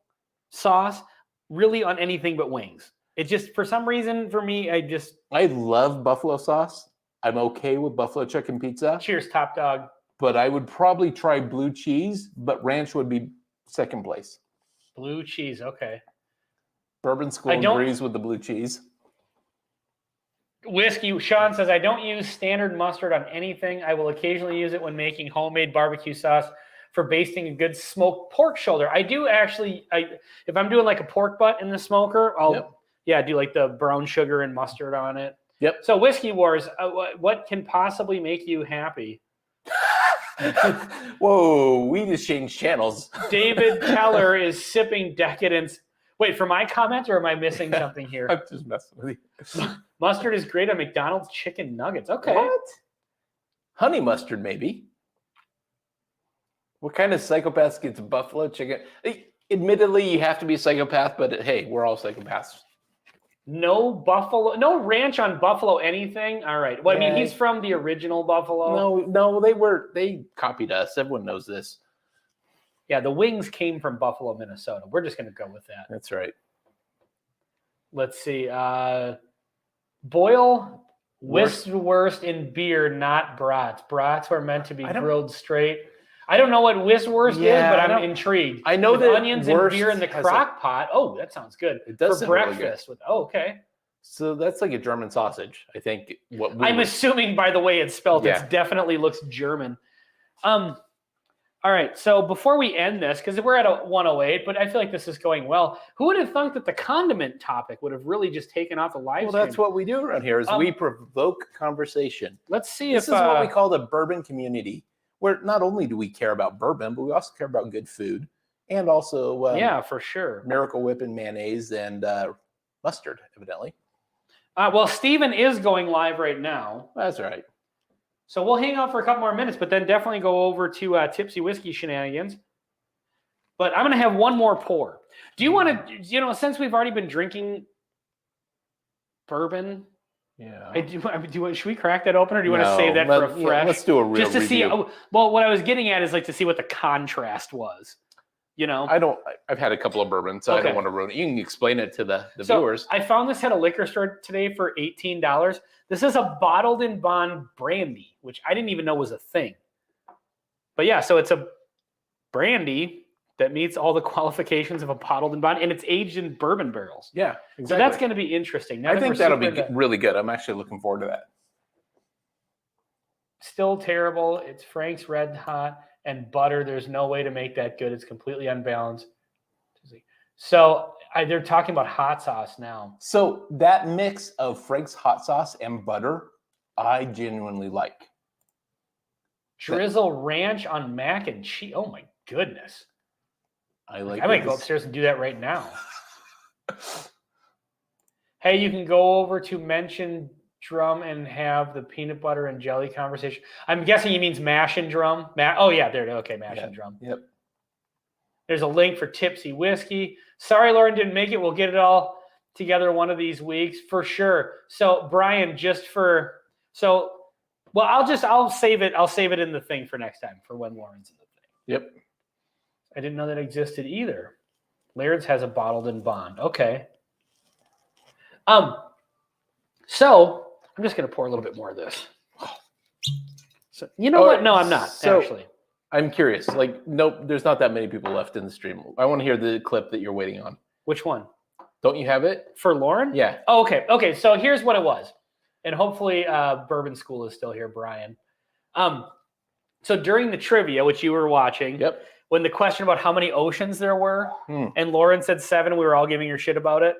sauce really on anything but wings. It just, for some reason, for me, I love buffalo sauce. I'm okay with buffalo chicken pizza, cheers, top dog. but I would probably try blue cheese, but ranch would be second place. Blue cheese, okay. Bourbon School I don't- agrees with the blue cheese. Whiskey, Sean says, I don't use standard mustard on anything. I will occasionally use it when making homemade barbecue sauce for basting a good smoked pork shoulder. I do actually, if I'm doing like a pork butt in the smoker, I'll do like the brown sugar and mustard on it. Yep. So Whiskey Wars, what can possibly make you happy? Whoa, we just changed channels. David Keller is sipping decadence. Wait, for my comment, or am I missing something here? I'm just messing with you. Mustard is great on McDonald's chicken nuggets. Okay. What? Honey mustard, maybe. What kind of psychopath gets buffalo chicken? Admittedly, you have to be a psychopath, but hey, we're all psychopaths. No ranch on buffalo anything. All right. Well, I mean, he's from the original Buffalo. No, they copied us. Everyone knows this. Yeah, the wings came from Buffalo, Minnesota. We're just going to go with that. That's right. Let's see. Boil Wurst in beer, not brats. Brats are meant to be grilled straight. I don't know what Wurst is, but I'm intrigued. I know with that onions and Wurst beer in the has crock pot. Oh, that sounds good. It does for sound really breakfast. Okay. So that's like a German sausage, I think. I'm assuming by the way it's spelled, Yeah. it definitely looks German. All right, so before we end this, because we're at a 108, but I feel like this is going well. Who would have thought that the condiment topic would have really just taken off the live Well, stream? that's what we do around here is we provoke conversation. Let's see This if is what we call the bourbon community, where not only do we care about bourbon, but we also care about good food and also yeah, for sure. Miracle Whip and mayonnaise and mustard, evidently. Well, Steven is going live right now. That's right. So we'll hang out for a couple more minutes, but then definitely go over to Tipsy Whiskey Shenanigans. But I'm going to have one more pour. Do you want to, since we've already been drinking bourbon, Yeah. should we crack that open or do you want to save that for a fresh? Yeah, let's do a real just to review. see. Well, what I was getting at is like to see what the contrast was. I've had a couple of bourbons, so I Okay. don't want to ruin it. You can explain it to the So viewers. I found this at a liquor store today for $18. This is a bottled in bond brandy, which I didn't even know was a thing. But yeah, so it's a brandy that meets all the qualifications of a bottled in bond, and it's aged in bourbon barrels. Yeah, exactly. So that's going to be interesting. Now I that think we're that'll be super into- really good. I'm actually looking forward to that. Still terrible. It's Frank's Red Hot and butter. There's no way to make that good. It's completely unbalanced. So they're talking about hot sauce now. So that mix of Frank's hot sauce and butter, I genuinely like. Drizzle ranch on mac and cheese. Oh my goodness. I like. I might go this. upstairs and do that right now. Hey, you can go over to mention drum and have the peanut butter and jelly conversation. I'm guessing he means mash and drum. Oh yeah, there. Okay, mash and drum. Yep. There's a link for Tipsy Whiskey. Sorry, Lauren didn't make it. We'll get it all together one of these weeks for sure. So Brian, I'll save it. I'll save it in the thing for next time for when Lauren's in the thing. Yep. I didn't know that existed either. Laird's has a bottled in bond. Okay. So I'm just gonna pour a little bit more of this. So you know what? No, I'm not actually. I'm curious. Like, nope, there's not that many people left in the stream. I want to hear the clip that you're waiting on. Which one? Don't you have it? For Lauren? Yeah. Oh, okay. Okay. So here's what it was. And hopefully Bourbon School is still here, Brian. So during the trivia, which you were watching, Yep. when the question about how many oceans there were, Hmm. and Lauren said 7, we were all giving her shit about it.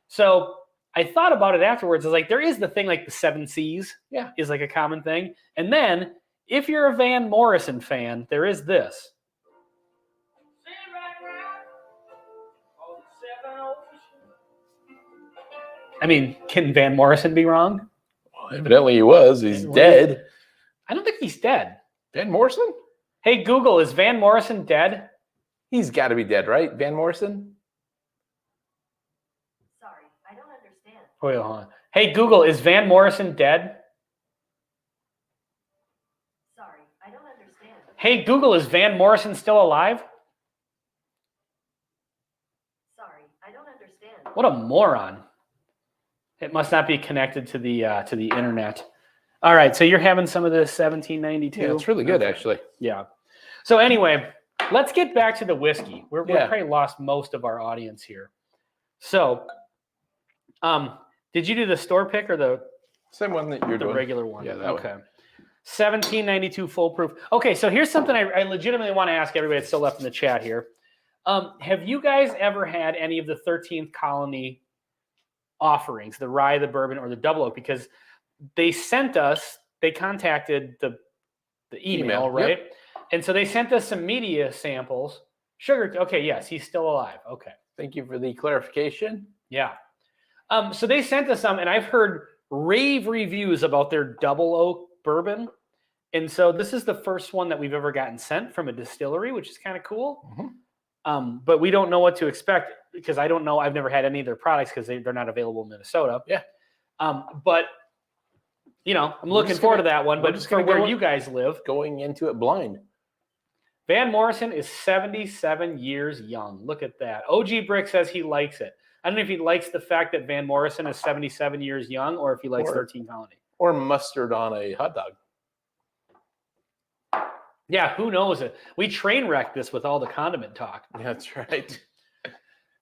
So I thought about it afterwards. I was like, there is the thing like the 7 seas. Yeah. Is like a common thing. And then if you're a Van Morrison fan, there is this. I mean, can Van Morrison be wrong? Well, evidently he was. He's dead. I don't think he's dead. Van Morrison? Hey, Google, is Van Morrison dead? He's got to be dead, right? Van Morrison? Sorry, I don't understand. Wait, hold on. Hey, Google, is Van Morrison dead? Sorry, I don't understand. Hey, Google, is Van Morrison still alive? Sorry, I don't understand. What a moron. It must not be connected to the internet. All right, so you're having some of the 1792. Yeah, it's really good, Okay. actually. Yeah. So anyway, let's get back to the whiskey. We're Yeah. probably lost most of our audience here. So, did you do the store pick or the Same one that you're doing. regular one? Yeah, that one. okay. 1792 full proof. Okay, so here's something I legitimately want to ask everybody that's still left in the chat here. Have you guys ever had any of the 13th Colony offerings, the rye, the bourbon, or the double oak? Because they contacted the email, Email, right? And so they sent us some media samples. Sugar, okay, yes, he's still alive. Okay. Thank you for the clarification. Yeah. So they sent us some, and I've heard rave reviews about their double oak bourbon. And so this is the first one that we've ever gotten sent from a distillery, which is kind of cool. But we don't know what to expect because I don't know. I've never had any of their products because they're not available in Minnesota. Yeah. But, I'm looking just forward to gonna- that one. we're But just for gonna go where in- you guys live, Going into it blind. Van Morrison is 77 years young. Look at that. OG Brick says he likes it. I don't know if he likes the fact that Van Morrison is 77 years young or if he likes Or- 13 Colony. Or mustard on a hot dog. Yeah, who knows it? We train wrecked this with all the condiment talk. That's right.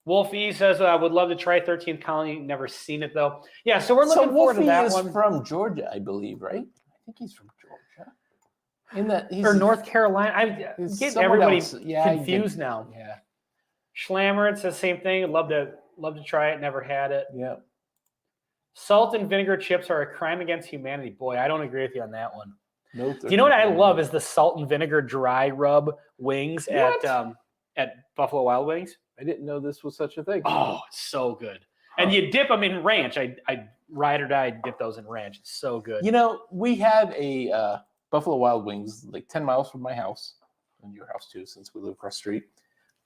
Wolf E says, I would love to try 13th Colony. Never seen it though. Yeah, so we're looking forward to Wolfie that is one. from Georgia, I believe, right? I think he's from Georgia. In that he's Or North Carolina. I'm he's getting someone everybody else. Yeah, I get- confused now. Yeah. Schlammer, it says same thing. I'd love to try it. Never had it. Yeah. Salt and vinegar chips are a crime against humanity. Boy, I don't agree with you on that one. No. Do you know what I love is the salt and vinegar dry rub wings What? at Buffalo Wild Wings. I didn't know this was such a thing. Oh, it's so good. And you dip them in ranch. I ride or die dip those in ranch. It's so good. You know, we have a Buffalo Wild Wings like 10 miles from my house, and your house too, since we live across the street.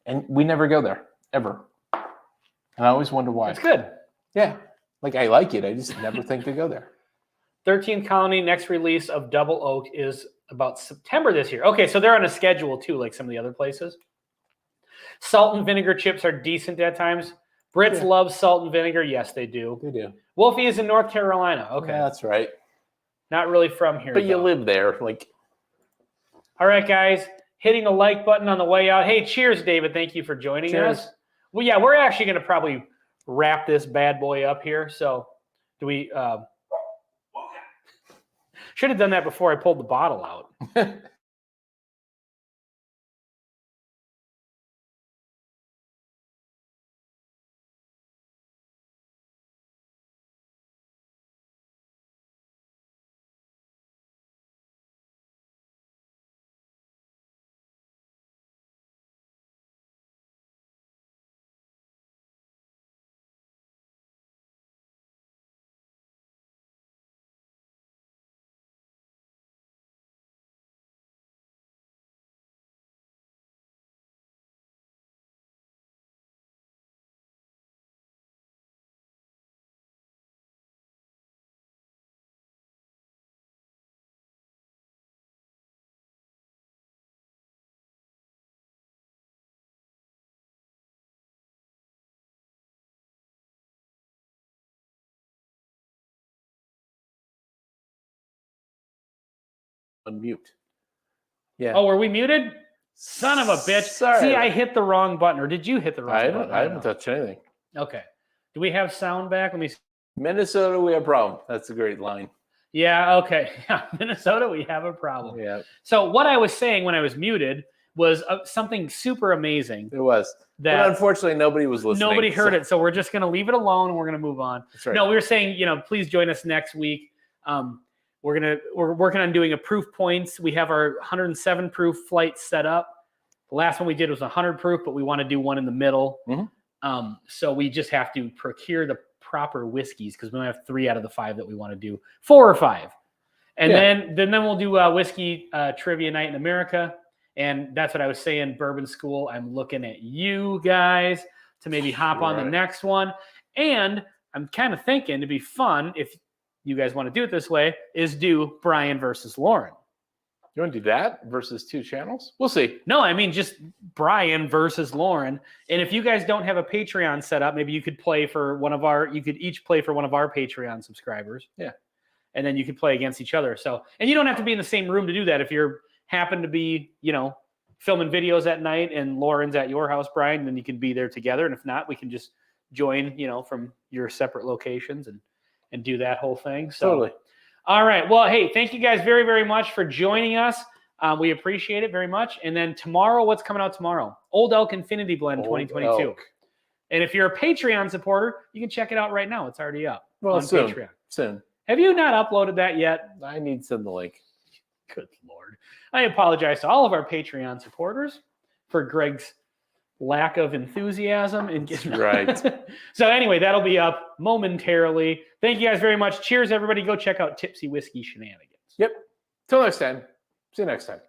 And we never go there, ever. And I always wonder why. It's good. Yeah. Like, I like it. I just never think to go there. 13th Colony next release of Double Oak is about September this year. Okay, so they're on a schedule too, like some of the other places. Salt and vinegar chips are decent at times. Brits Yeah. love salt and vinegar. Yes, they do. They do. Wolfie is in North Carolina. Okay. Yeah, that's right. Not really from here. But you though. live there. Like, All right, guys. Hitting the like button on the way out. Hey, cheers, David. Thank you for joining Cheers. us. Well, yeah, we're actually going to probably wrap this bad boy up here. So do we should have done that before I pulled the bottle out. unmute. Yeah. Oh, were we muted? Son of a bitch. Sorry. See, I hit the wrong button, or did you hit the wrong I button? haven't don't touched anything. know. Okay. Do we have sound back? Let me see. Minnesota, we have a problem. That's a great line. Yeah, okay. Yeah, Minnesota, we have a problem. Yeah, So what I was saying when I was muted was something super amazing it was. But that unfortunately, nobody was listening. nobody heard so- it. So we're just going to leave it alone and we're going to move on. That's right. No, we were saying, please join us next week. We're working on doing a proof points. We have our 107 proof flight set up. The last one we did was 100 proof, but we want to do one in the middle. Mhm. So we just have to procure the proper whiskeys because we only have 3 out of the 5 that we want to do, 4 or 5. And Yeah. then we'll do whiskey trivia night in America. And that's what I was saying, Bourbon School. I'm looking at you guys to maybe hop on the Right. next one. And I'm kind of thinking to be fun, if you guys want to do it this way, is do Brian versus Lauren. You want to do that versus 2 channels? We'll see. No, I mean just Brian versus Lauren. And if you guys don't have a Patreon set up, maybe you could play for you could each play for one of our Patreon subscribers. Yeah. And then you could play against each other. So, and you don't have to be in the same room to do that. If you're happen to be, filming videos at night and Lauren's at your house, Brian, then you can be there together. And if not, we can just join, from your separate locations and do that whole thing. So, Totally. all right. Well, hey, thank you guys very, very much for joining us. We appreciate it very much. And then tomorrow, what's coming out tomorrow? Old Elk Infinity Blend Old 2022. Elk. And if you're a Patreon supporter, you can check it out right now. It's already up Well, on soon. Patreon. Soon. Have you not uploaded that yet? I need to send the link. Good Lord. I apologize to all of our Patreon supporters for Greg's lack of enthusiasm in getting Right. So anyway, that'll be up momentarily. Thank you guys very much. Cheers, everybody. Go check out Tipsy Whiskey Shenanigans. Yep. Till next time. See you next time.